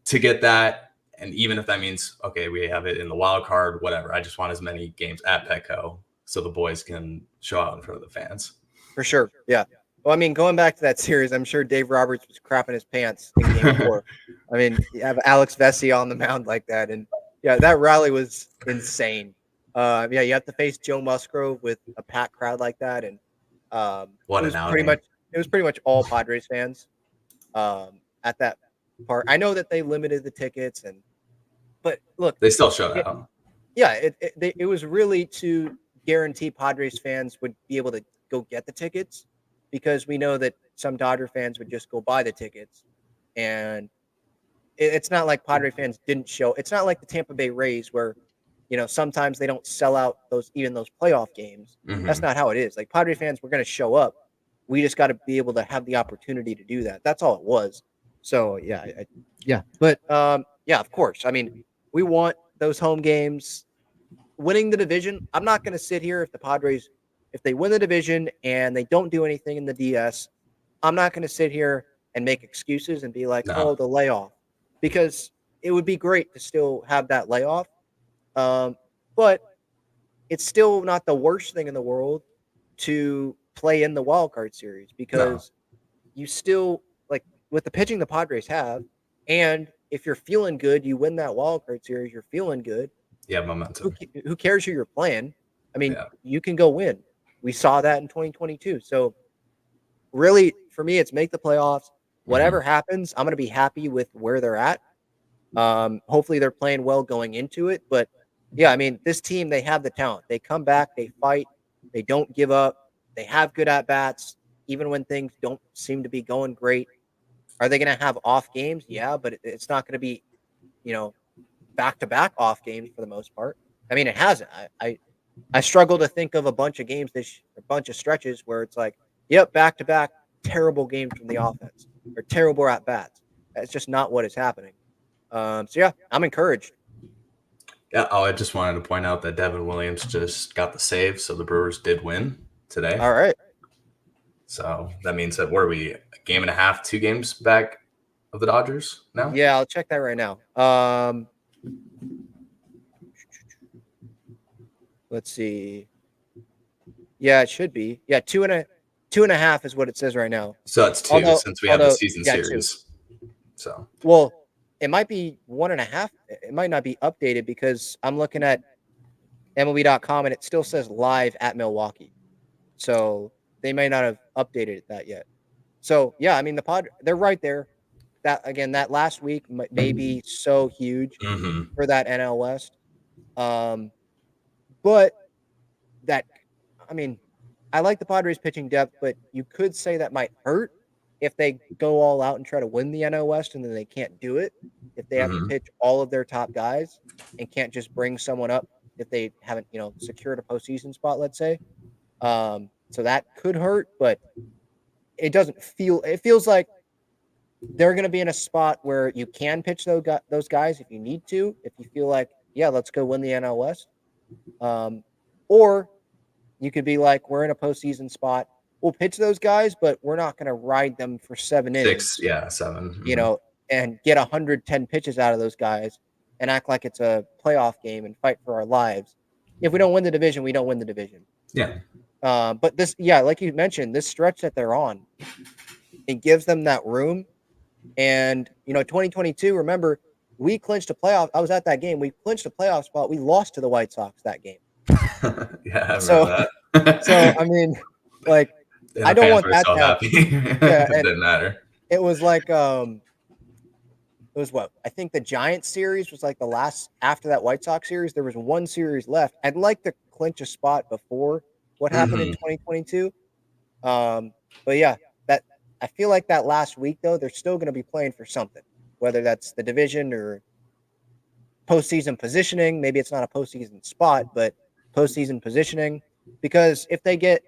to get that. And even if that means, okay, we have it in the wild card, whatever. I just want as many games at Petco so the boys can show out in front of the fans. For sure. Yeah. Well, going back to that series, I'm sure Dave Roberts was crapping his pants in game 4. You have Alex Vesey on the mound like that. And, that rally was insane. You have to face Joe Musgrove with a packed crowd like that. And it was pretty much all Padres fans at that part. I know that they limited the tickets, but look. They still showed out. Yeah, it was really to guarantee Padres fans would be able to go get the tickets, because we know that some Dodger fans would just go buy the tickets. And it's not like Padre fans didn't show. It's not like the Tampa Bay Rays where, sometimes they don't sell out those playoff games. Mm-hmm. That's not how it is. Like, Padre fans were going to show up. We just got to be able to have the opportunity to do that. That's all it was. So, yeah. But, of course. We want those home games. Winning the division, I'm not going to sit here if the Padres – if they win the division and they don't do anything in the DS, I'm not going to sit here and make excuses and be like, the layoff, because it would be great to still have that layoff. But it's still not the worst thing in the world to play in the wild card series, because you still, like, with the pitching the Padres have, and if you're feeling good, you win that wild card series. You're feeling good. Yeah, momentum. Who cares who you're playing? I mean, Yeah. you can go win. We saw that in 2022. So really, for me, it's make the playoffs. Whatever happens, I'm going to be happy with where they're at. Hopefully they're playing well going into it. But yeah, I mean, this team, they have the talent. They come back, they fight, they don't give up, they have good at bats, even when things don't seem to be going great. Are they going to have off games? Yeah, but it's not going to be, back-to-back off games for the most part. I mean, it hasn't. I struggle to think of a bunch of games, a bunch of stretches where it's like, yep, back-to-back terrible games from the offense or terrible at bats. That's just not what is happening. So yeah, I'm encouraged. Yeah. Oh, I just wanted to point out that Devin Williams just got the save, so the Brewers did win today. All right. So that means that what are we, a game and a half, 2 games back of the Dodgers now? Yeah, I'll check that right now. Let's see. Yeah, it should be. Yeah, two and a half is what it says right now. So it's 2 since we have the season series. 2. So well, it might be 1.5. It might not be updated because I'm looking at MLB.com and it still says live at Milwaukee. So they may not have updated that yet. So yeah, I mean they're right there. That last week may be so huge for that NL West. But I like the Padres pitching depth, but you could say that might hurt if they go all out and try to win the NL West and then they can't do it. If they have to pitch all of their top guys and can't just bring someone up if they haven't, secured a postseason spot, let's say. So that could hurt, but it feels like they're going to be in a spot where you can pitch those guys if you need to, if you feel like, yeah, let's go win the NL West. Or you could be like, we're in a postseason spot. We'll pitch those guys, but we're not going to ride them for 7 innings. 7. And get 110 pitches out of those guys and act like it's a playoff game and fight for our lives. If we don't win the division, we don't win the division. Yeah. But this, like you mentioned, this stretch that they're on, it gives them that room. And, 2022, remember, we clinched a playoff. I was at that game. We clinched a playoff spot. We lost to the White Sox that game. Yeah, I remember that. So, I mean, like, I don't want that to happen. Yeah, it didn't matter. It was like, it was what? I think the Giants series was like the last, after that White Sox series, there was one series left. I'd like to clinch a spot before what happened in 2022. But yeah, I feel like that last week, though, they're still going to be playing for something, whether that's the division or postseason positioning. Maybe it's not a postseason spot, but postseason positioning. Because if they get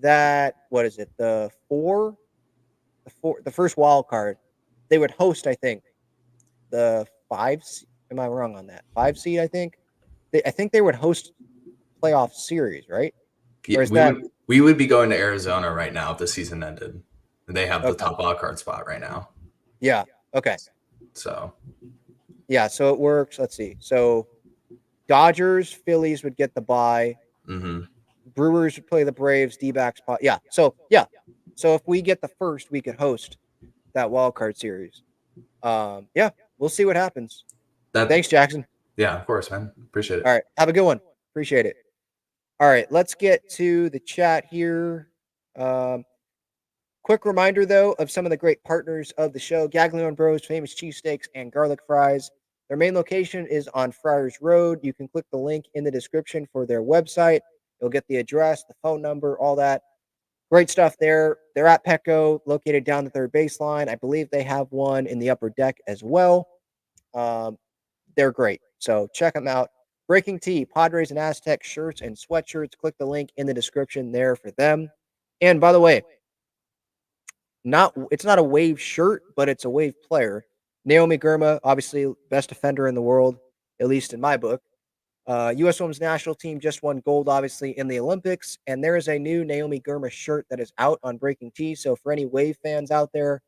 that, what is it, the first wild card, they would host, I think, the 5. Am I wrong on that? 5 seed, I think. I think they would host playoff series, right? Yeah, we would be going to Arizona right now if the season ended. They have the top wild card spot right now. Yeah. Okay. So. Yeah. So it works. Let's see. So Dodgers, Phillies would get the bye. Brewers would play the Braves. D-backs spot. Yeah. So yeah. So if we get the first, we could host that wild card series. Yeah. We'll see what happens. Thanks, Jackson. Yeah. Of course, man. Appreciate it. All right. Have a good one. Appreciate it. All right. Let's get to the chat here. Quick reminder, though, of some of the great partners of the show. Gaglione Bros, famous cheesesteaks and garlic fries. Their main location is on Friars Road. You can click the link in the description for their website. You'll get the address, the phone number, all that. Great stuff there. They're at Petco, located down the third baseline. I believe they have one in the upper deck as well. They're great. So check them out. Breaking Tea, Padres and Aztec shirts and sweatshirts. Click the link in the description there for them. And by the way, it's not a Wave shirt, but it's a Wave player. Naomi Girma, obviously best defender in the world, at least in my book. U.S. Women's National Team just won gold, obviously, in the Olympics. And there is a new Naomi Girma shirt that is out on Breaking Tea. So for any Wave fans out there,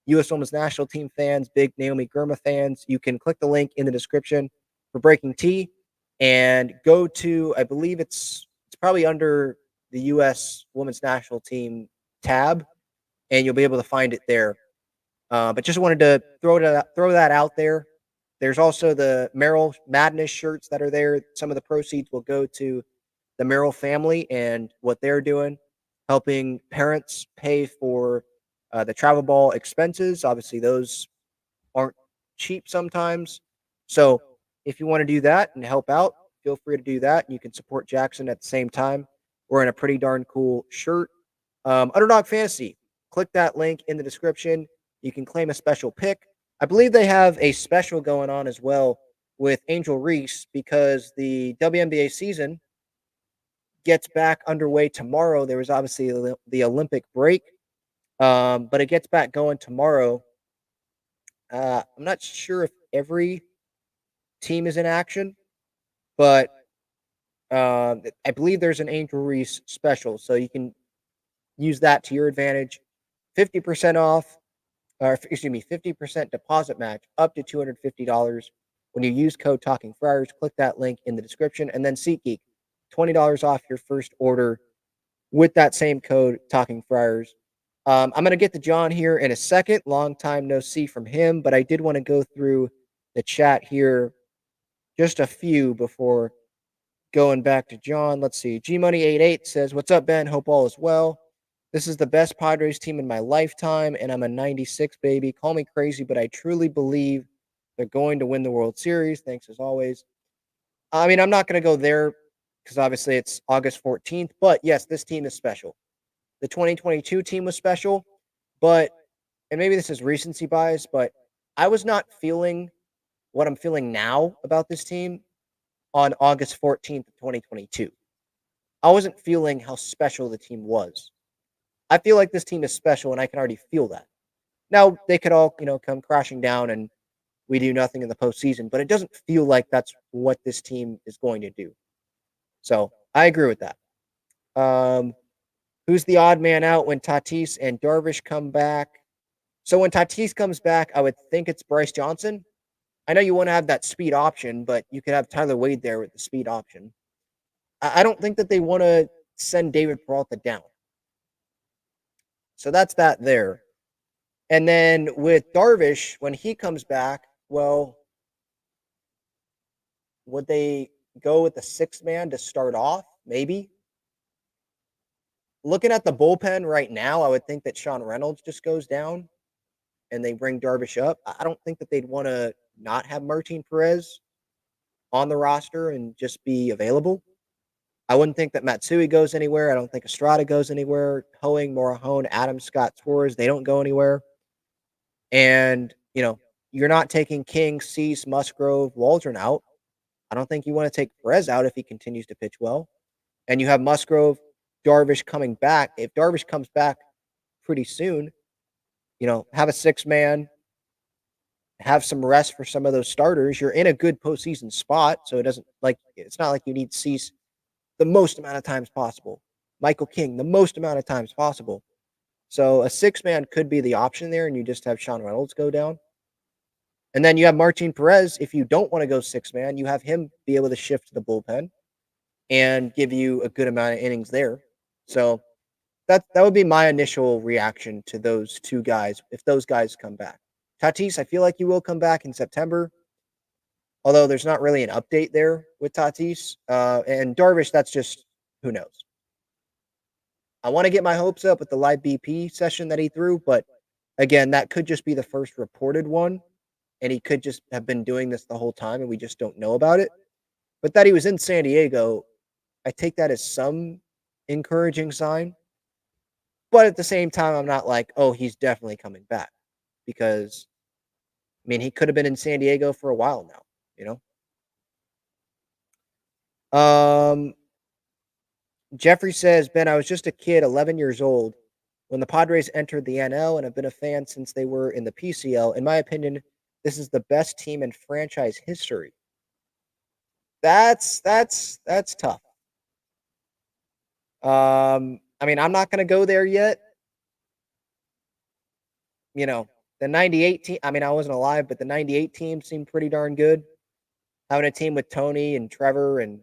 U.S. Women's National Team fans, big Naomi Girma fans, you can click the link in the description for Breaking Tea and go to, I believe it's probably under the U.S. Women's National Team tab, and you'll be able to find it there. But just wanted to throw that out there. There's also the Merrill Madness shirts that are there. Some of the proceeds will go to the Merrill family and what they're doing, helping parents pay for the travel ball expenses. Obviously, those aren't cheap sometimes. So if you want to do that and help out, feel free to do that. And you can support Jackson at the same time. We're in a pretty darn cool shirt. Underdog Fantasy, click that link in the description. You can claim a special pick. I believe they have a special going on as well with Angel Reese because the WNBA season gets back underway tomorrow. There was obviously the Olympic break, but it gets back going tomorrow. I'm not sure if every team is in action, but I believe there's an Angel Reese special, so you can use that to your advantage. 50% off, or excuse me, 50% deposit match up to $250 when you use code Talking Friars. Click that link in the description, and then SeatGeek, $20 off your first order with that same code Talking Friars. I'm going to get to John here in a second. Long time no see from him, but I did want to go through the chat here, just a few before going back to John. Let's see. GMoney88 says, "What's up, Ben? Hope all is well. This is the best Padres team in my lifetime, and I'm a 96 baby. Call me crazy, but I truly believe they're going to win the World Series. Thanks as always." I mean, I'm not going to go there because obviously it's August 14th, but yes, this team is special. The 2022 team was special, but, and maybe this is recency bias, but I was not feeling what I'm feeling now about this team on August 14th, 2022. I wasn't feeling how special the team was. I feel like this team is special, and I can already feel that. Now, they could all, come crashing down and we do nothing in the postseason, but it doesn't feel like that's what this team is going to do. So I agree with that. Who's the odd man out when Tatis and Darvish come back? So when Tatis comes back, I would think it's Bryce Johnson. I know you want to have that speed option, but you could have Tyler Wade there with the speed option. I don't think that they want to send David Peralta down. So that's that there. And then with Darvish, when he comes back, well, would they go with the sixth man to start off? Maybe. Looking at the bullpen right now, I would think that Sean Reynolds just goes down and they bring Darvish up. I don't think that they'd want to not have Martin Perez on the roster and just be available. I wouldn't think that Matsui goes anywhere. I don't think Estrada goes anywhere. Hoeing, Morahone, Adams, Scott, Torres, they don't go anywhere. And, you're not taking King, Cease, Musgrove, Waldron out. I don't think you want to take Perez out if he continues to pitch well. And you have Musgrove, Darvish coming back. If Darvish comes back pretty soon, have a six-man, have some rest for some of those starters. You're in a good postseason spot, so it's not like you need Cease the most amount of times possible. Michael King, the most amount of times possible. So a six-man could be the option there, and you just have Sean Reynolds go down. And then you have Martin Perez. If you don't want to go six-man, you have him be able to shift to the bullpen and give you a good amount of innings there. So that would be my initial reaction to those two guys if those guys come back. Tatis, I feel like he will come back in September, although there's not really an update there with Tatis. And Darvish, that's just who knows. I want to get my hopes up with the live BP session that he threw, but again, that could just be the first reported one, and he could just have been doing this the whole time, and we just don't know about it. But that he was in San Diego, I take that as some encouraging sign. But at the same time, I'm not like, oh, he's definitely coming back. Because, he could have been in San Diego for a while now, Jeffrey says, Ben, I was just a kid, 11 years old, when the Padres entered the NL and have been a fan since they were in the PCL. In my opinion, this is the best team in franchise history. That's tough. I'm not going to go there yet. The 98 team, I wasn't alive, but the 98 team seemed pretty darn good. Having a team with Tony and Trevor and,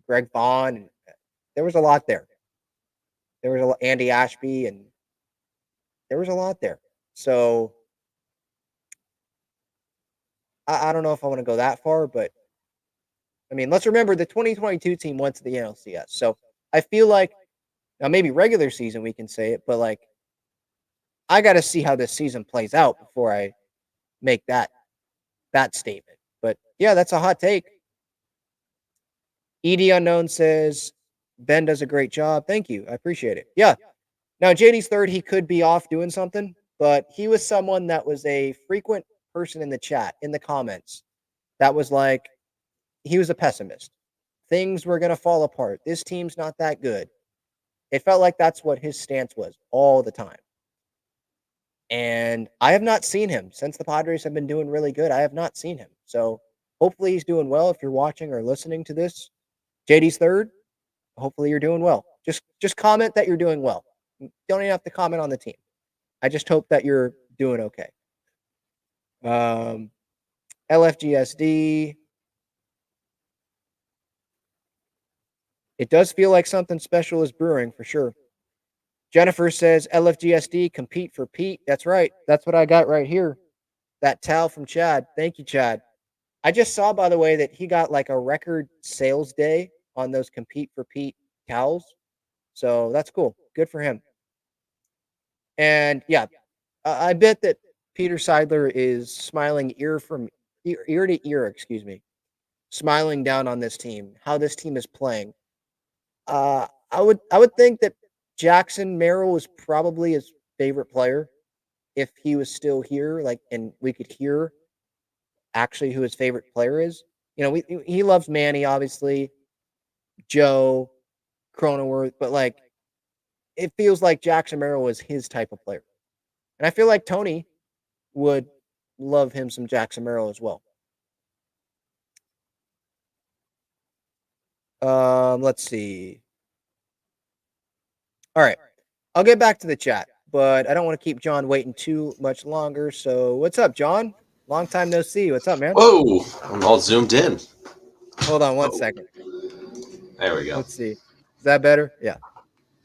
Greg Vaughn. And there was a lot there. There was Andy Ashby, and there was a lot there. So I don't know if I want to go that far, but I mean, let's remember the 2022 team went to the NLCS. So I feel like now maybe regular season we can say it, but like I got to see how this season plays out before I make that statement. But yeah, that's a hot take. ED Unknown says Ben does a great job. Thank you. I appreciate it. Yeah. Now JD's third, he could be off doing something, but he was someone that was a frequent person in the chat, in the comments, that was like, he was a pessimist. Things were going to fall apart. This team's not that good. It felt like that's what his stance was all the time. And I have not seen him since the Padres have been doing really good. I have not seen him. So hopefully he's doing well. If you're watching or listening to this, JD's third, hopefully you're doing well. Just comment that you're doing well. You don't even have to comment on the team. I just hope that you're doing okay. LFGSD. It does feel like something special is brewing for sure. Jennifer says LFGSD, compete for Pete. That's right. That's what I got right here. That towel from Chad. Thank you, Chad. I just saw, by the way, that he got like a record sales day on those Compete for Pete towels. So that's cool. Good for him. And yeah, I bet that Peter Seidler is smiling ear to ear, smiling down on this team, how this team is playing. I would think that Jackson Merrill was probably his favorite player if he was still here, like, and we could hear actually who his favorite player is. You know, he loves Manny, obviously, Joe, Cronenworth, but like, it feels like Jackson Merrill was his type of player. And I feel like Tony would love him some Jackson Merrill as well. Let's see. All right. I'll get back to the chat, but I don't want to keep John waiting too much longer. So what's up, John? Long time no see. What's up, man? Whoa, I'm all zoomed in. Hold on one second. There we go. Let's see. Is that better? Yeah.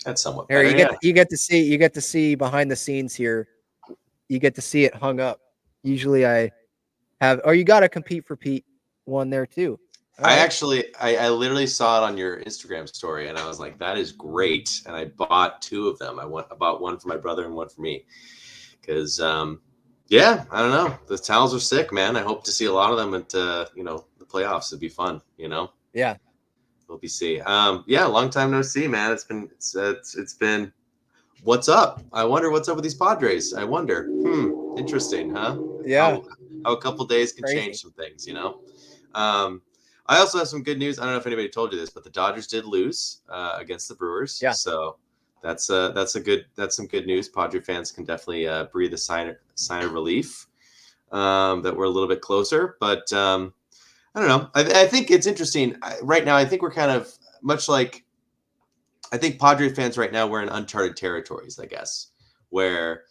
That's somewhat Here, better. you get to see behind the scenes here. You get to see it hung up. Usually I have, or you got to compete for Pete one there too. I literally saw it on your Instagram story, and I was like, "That is great!" And I bought two of them. I bought one for my brother and one for me, because yeah, I don't know, the towels are sick, man. I hope to see a lot of them at the playoffs. It'd be fun, Yeah, we'll be see. Yeah, long time no see, man. It's been. What's up? I wonder what's up with these Padres. I wonder. Interesting, huh? Yeah. How a couple days can change some things, I also have some good news. I don't know if anybody told you this, but the Dodgers did lose against the Brewers. Yeah. So that's some good news. Padre fans can definitely breathe a sign of relief that we're a little bit closer. But I don't know. I think it's interesting right now. I think we're kind of much like. I think Padre fans right now, we're in uncharted territories, I guess, where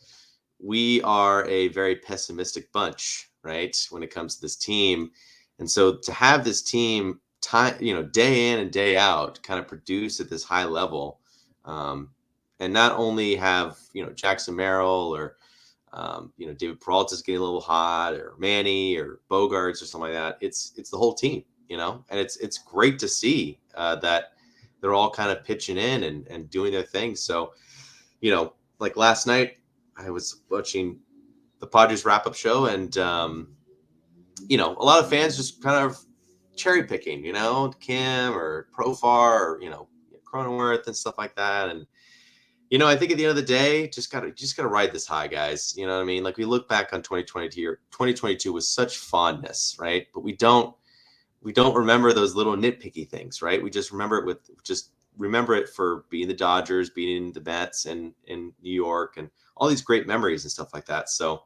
we are a very pessimistic bunch, right, when it comes to this team. And so to have this team day in and day out kind of produce at this high level, and not only have, Jackson Merrill or, David Peralta's getting a little hot, or Manny or Bogarts or something like that. It's the whole team, and it's great to see that they're all kind of pitching in and doing their thing. So, like last night I was watching the Padres wrap-up show, and a lot of fans just kind of cherry picking, Kim or Profar or, Cronenworth and stuff like that. And, I think at the end of the day, just gotta ride this high, guys. You know what I mean? Like, we look back on 2022 with such fondness, right? But we don't remember those little nitpicky things, right? We just remember it for being the Dodgers, beating the Mets in New York, and all these great memories and stuff like that. So,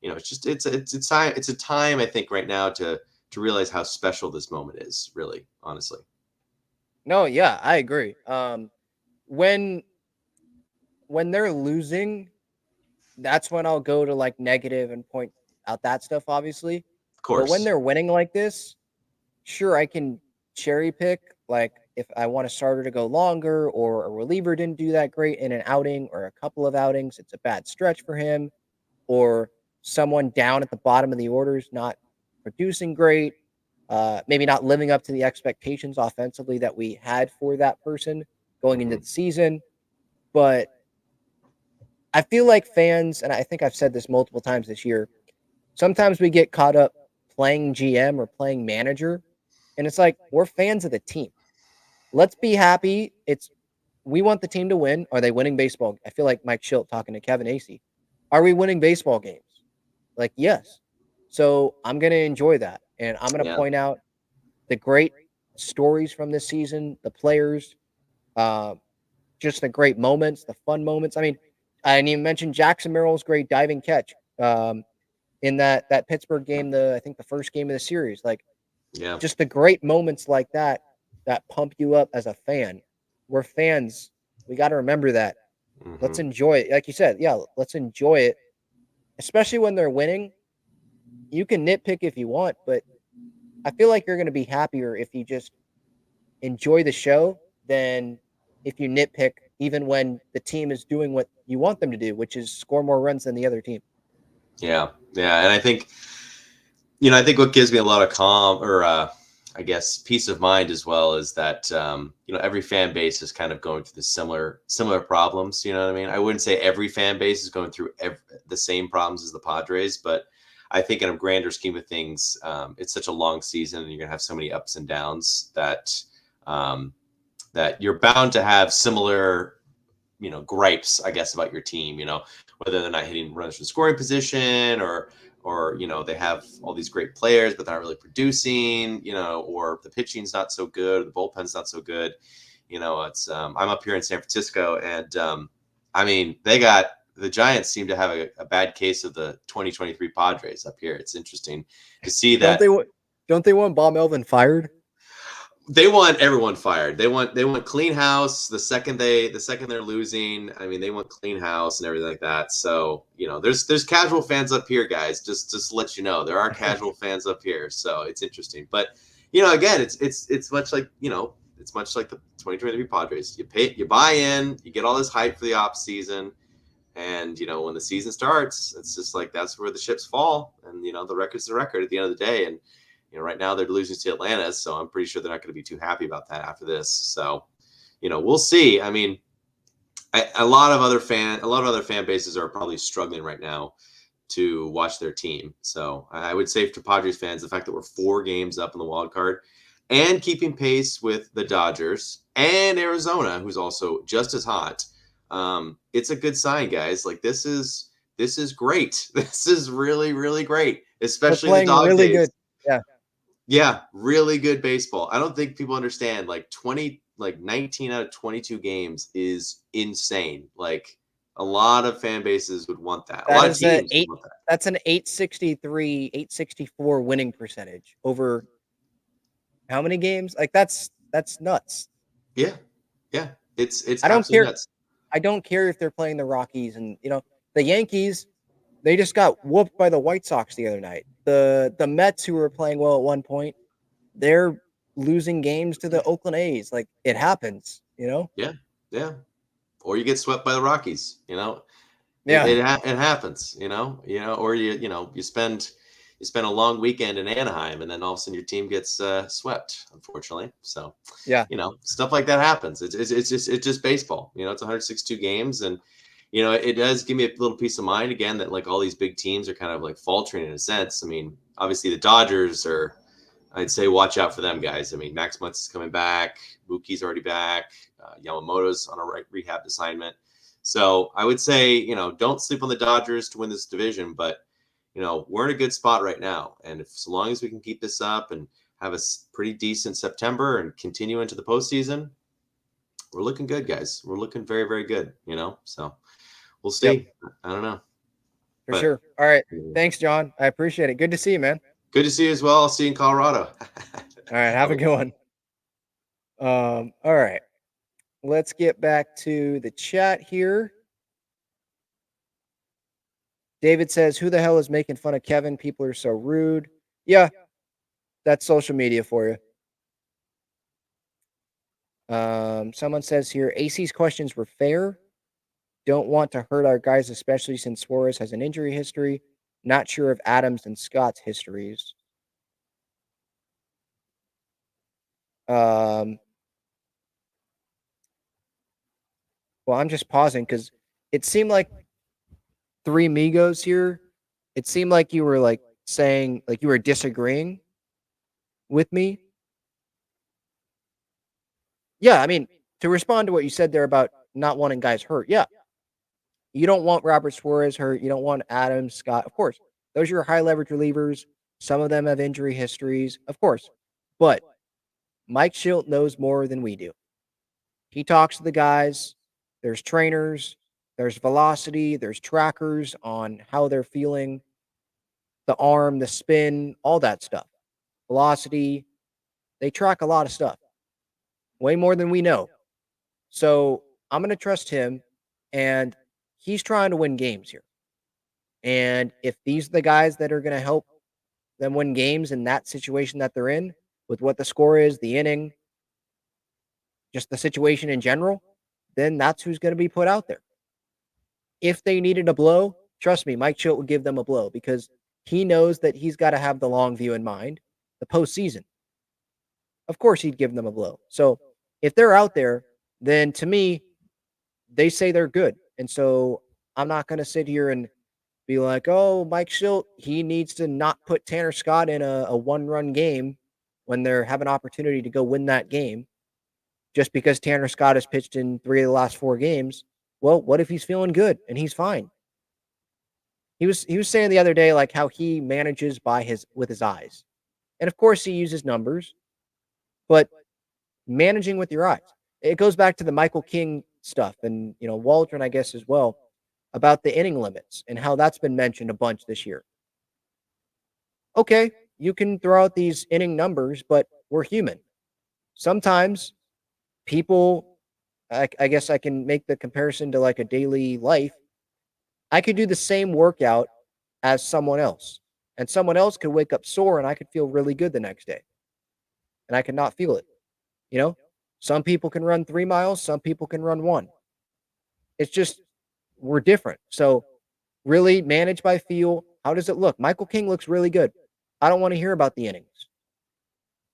it's a time, I think, right now to realize how special this moment is, really, honestly. No, yeah, I agree. When they're losing, that's when I'll go to like negative and point out that stuff, obviously. Of course. But when they're winning like this, sure, I can cherry pick like if I want a starter to go longer or a reliever didn't do that great in an outing or a couple of outings, it's a bad stretch for him, or someone down at the bottom of the order is not producing great, maybe not living up to the expectations offensively that we had for that person going into the season. But I feel like fans, and I think I've said this multiple times this year, sometimes we get caught up playing GM or playing manager, and it's like we're fans of the team. Let's be happy. We want the team to win. Are they winning baseball? I feel like Mike Shildt talking to Kevin Acee. Are we winning baseball games? Like, yes. So I'm going to enjoy that. And I'm going to point out the great stories from this season, the players, just the great moments, the fun moments. I mean, I didn't even mention Jackson Merrill's great diving catch in that Pittsburgh game, I think the first game of the series. Like, just the great moments like that pump you up as a fan. We're fans. We got to remember that. Let's enjoy it. Like you said, let's enjoy it, especially when they're winning. You can nitpick if you want, but I feel like you're going to be happier if you just enjoy the show than if you nitpick even when the team is doing what you want them to do, which is score more runs than the other team. Yeah. And I think, I think what gives me a lot of calm or, I guess, peace of mind as well is that, every fan base is kind of going through the similar problems. You know what I mean? I wouldn't say every fan base is going through the same problems as the Padres, but I think in a grander scheme of things, it's such a long season and you're going to have so many ups and downs that you're bound to have similar, gripes, I guess, about your team, whether they're not hitting runners from scoring position or they have all these great players, but they're not really producing, or the pitching's not so good, or the bullpen's not so good. It's I'm up here in San Francisco, and the Giants seem to have a bad case of the 2023 Padres up here. It's interesting to see that. Don't they want Bob Melvin fired? They want everyone fired. They want clean house the second they're losing. I mean, they want clean house and everything like that. So, there's casual fans up here, guys. Just to let you know, there are casual fans up here. So it's interesting. But, again, it's much like, it's much like the 2023 Padres. You buy in, you get all this hype for the off season. And, when the season starts, it's just like that's where the chips fall. And, the record's the record at the end of the day. And, right now they're losing to Atlanta, so I'm pretty sure they're not going to be too happy about that after this. So, we'll see. I mean, a lot of other fan bases are probably struggling right now to watch their team. So I would say to Padres fans, the fact that we're 4 games up in the wild card and keeping pace with the Dodgers and Arizona, who's also just as hot, it's a good sign, guys. Like this is great. This is really, really great, especially the dog really days. Good. Yeah. Yeah, really good baseball. I don't think people understand 19 out of 22 games is insane. Like a lot of fan bases would want that. A lot of teams would want that. That's an 863, 864 winning percentage over how many games? Like that's nuts. Yeah. It's I don't care. nuts. I don't care if they're playing the Rockies and the Yankees. They just got whooped by the White Sox the other night. The Mets, who were playing well at one point, they're losing games to the Oakland A's. Like it happens, Yeah. Or you get swept by the Rockies. Yeah. It happens. Or you spend a long weekend in Anaheim, and then all of a sudden your team gets swept, unfortunately. So yeah, stuff like that happens. It's just baseball. It's 162 games, and it does give me a little peace of mind again that all these big teams are kind of faltering in a sense. I mean, obviously the Dodgers are, I'd say watch out for them, guys. I mean, Max Muncy is coming back. Mookie's already back. Yamamoto's on a rehab assignment. So I would say, don't sleep on the Dodgers to win this division, but we're in a good spot right now. And so long as we can keep this up and have a pretty decent September and continue into the postseason, we're looking good, guys. We're looking very, very good, so we'll see. Yep. I don't know. For sure. All right. Thanks, John. I appreciate it. Good to see you, man. Good to see you as well. I'll see you in Colorado. All right. Have a good one. All right. Let's get back to the chat here. David says, who the hell is making fun of Kevin? People are so rude. Yeah, that's social media for you. Someone says here, AC's questions were fair. Don't want to hurt our guys, especially since Suarez has an injury history. Not sure of Adams and Scott's histories. Well, I'm just pausing because it seemed like Three Migos here. It seemed like you were like saying, like you were disagreeing with me. Yeah, I mean, to respond to what you said there about not wanting guys hurt. Yeah. You don't want Robert Suarez hurt. You don't want Adams, Scott. Of course. Those are your high leverage relievers. Some of them have injury histories. Of course. But Mike Shildt knows more than we do. He talks to the guys. There's trainers. There's velocity. There's trackers on how they're feeling. The arm, the spin, all that stuff. Velocity. They track a lot of stuff. Way more than we know. So I'm going to trust him. And he's trying to win games here. And if these are the guys that are going to help them win games in that situation that they're in, with what the score is, the inning, just the situation in general, then that's who's going to be put out there. If they needed a blow, trust me, Mike Shildt would give them a blow because he knows that he's got to have the long view in mind, the postseason. Of course, he'd give them a blow. So if they're out there, then to me, they say they're good. And so I'm not going to sit here and be like, oh, Mike Shildt, he needs to not put Tanner Scott in a one-run game when they have an opportunity to go win that game just because Tanner Scott has pitched in 3 of the last 4 games. Well, what if he's feeling good and he's fine? He was saying the other day like how he manages with his eyes. And of course he uses numbers, but managing with your eyes. It goes back to the Michael King stuff and, Waldron, I guess, as well, about the inning limits and how that's been mentioned a bunch this year. Okay, you can throw out these inning numbers, but we're human. Sometimes people, I guess I can make the comparison to like a daily life. I could do the same workout as someone else, and someone else could wake up sore and I could feel really good the next day, and I could not feel it. Some people can run 3 miles, some people can run 1. It's just, we're different. So really manage by feel. How does it look? Michael King looks really good. I don't want to hear about the innings.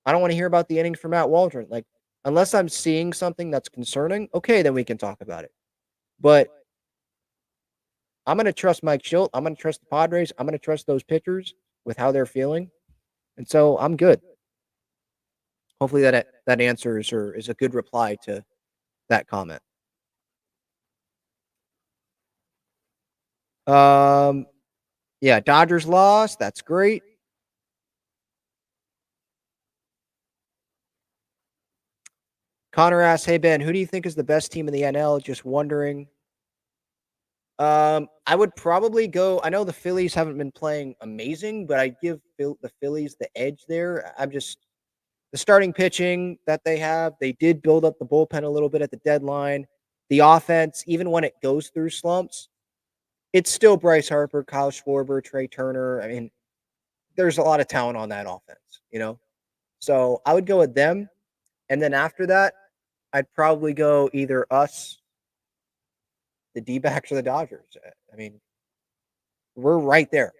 I don't want to hear about the innings for Matt Waldron. Like, unless I'm seeing something that's concerning, okay, then we can talk about it. But I'm going to trust Mike Shildt. I'm going to trust the Padres. I'm going to trust those pitchers with how they're feeling. And so I'm good. Hopefully that answers or is a good reply to that comment. Yeah, Dodgers lost. That's great. Connor asks, hey, Ben, who do you think is the best team in the NL? Just wondering. I would probably go. I know the Phillies haven't been playing amazing, but I give the Phillies the edge there. The starting pitching that they have, they did build up the bullpen a little bit at the deadline. The offense, even when it goes through slumps, it's still Bryce Harper, Kyle Schwarber, Trey Turner. I mean, there's a lot of talent on that offense, So I would go with them. And then after that, I'd probably go either us, the D-backs, or the Dodgers. I mean, we're right there.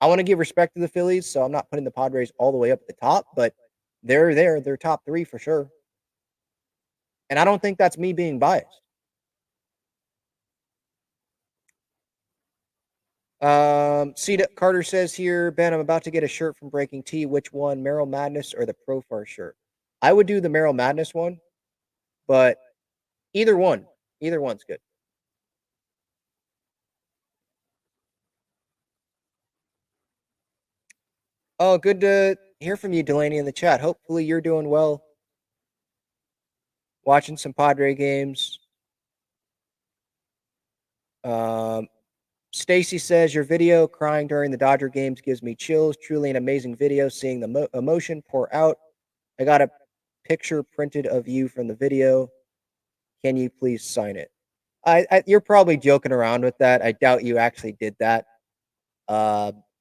I want to give respect to the Phillies, so I'm not putting the Padres all the way up at the top, but they're there. They're top 3 for sure. And I don't think that's me being biased. Carter says here, Ben, I'm about to get a shirt from Breaking Tea. Which one, Merrill Madness or the Profar shirt? I would do the Merrill Madness one, but either one's good. Oh, good to hear from you, Delaney, in the chat. Hopefully you're doing well. Watching some Padre games. Stacy says, your video crying during the Dodger games gives me chills. Truly an amazing video, seeing the emotion pour out. I got a picture printed of you from the video. Can you please sign it? You're probably joking around with that. I doubt you actually did that.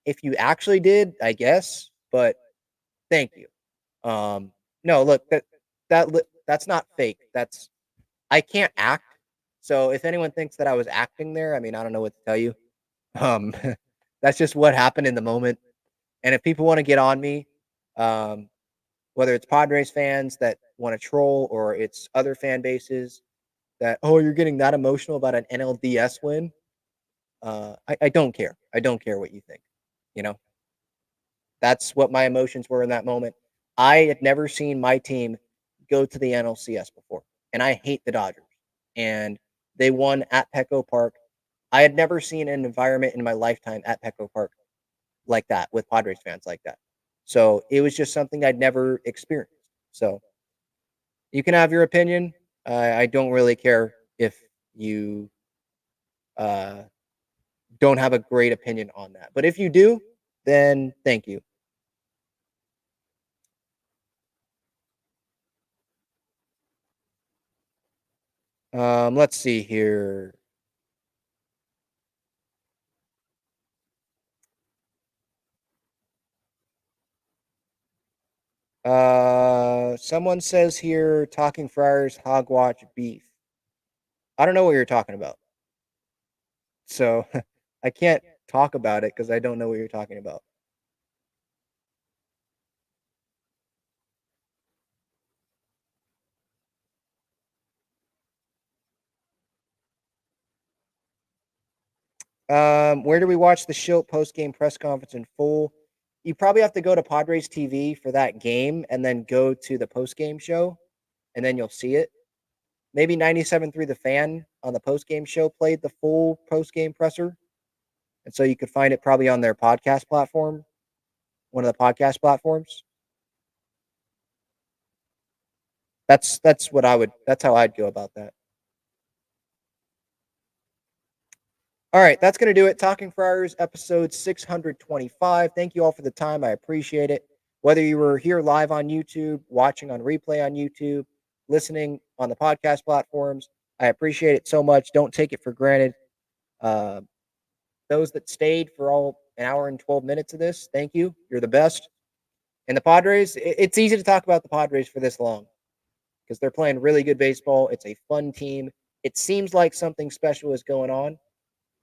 If you actually did, I guess, but thank you. No, look, that's not fake. I can't act. So if anyone thinks that I was acting there, I mean, I don't know what to tell you. Um, that's just what happened in the moment. And if people want to get on me, whether it's Padres fans that want to troll or it's other fan bases that, oh, you're getting that emotional about an NLDS win. I don't care. I don't care what you think. You know, that's what my emotions were in that moment. I had never seen my team go to the NLCS before, and I hate the Dodgers. And they won at Petco Park. I had never seen an environment in my lifetime at Petco Park like that with Padres fans like that. So it was just something I'd never experienced. So you can have your opinion. I don't really care if you don't have a great opinion on that. But if you do, then thank you. Let's see here. Someone says here, Talking Friars, Hogwatch beef. I don't know what you're talking about. So I can't talk about it because I don't know what you're talking about. Where do we watch the Schildt post-game press conference in full? You probably have to go to Padres TV for that game and then go to the post-game show, and then you'll see it. Maybe 97.3 The Fan on the post-game show played the full post-game presser, and so you could find it probably on their podcast platform, one of the podcast platforms. That's how I'd go about that. All right, that's going to do it. Talking Friars, episode 625. Thank you all for the time. I appreciate it. Whether you were here live on YouTube, watching on replay on YouTube, listening on the podcast platforms, I appreciate it so much. Don't take it for granted. Those that stayed for all an hour and 12 minutes of this, thank you. You're the best. And the Padres, it's easy to talk about the Padres for this long because they're playing really good baseball. It's a fun team. It seems like something special is going on.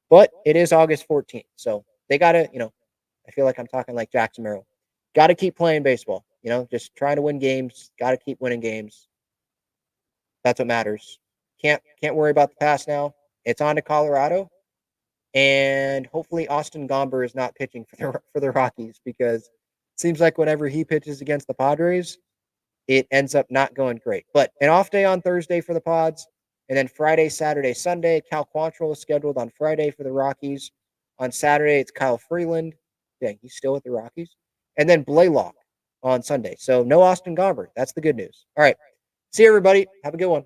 But it is August 14th. So they got to, I feel like I'm talking like Jackson Merrill. Got to keep playing baseball, just trying to win games. Got to keep winning games. That's what matters. Can't worry about the past now. It's on to Colorado. And hopefully Austin Gomber is not pitching for the Rockies because it seems like whenever he pitches against the Padres, it ends up not going great. But an off day on Thursday for the Pods. And then Friday, Saturday, Sunday, Cal Quantrill is scheduled on Friday for the Rockies. On Saturday, it's Kyle Freeland. Dang, he's still with the Rockies. And then Blaylock on Sunday. So no Austin Gomber. That's the good news. All right. See you, everybody. Have a good one.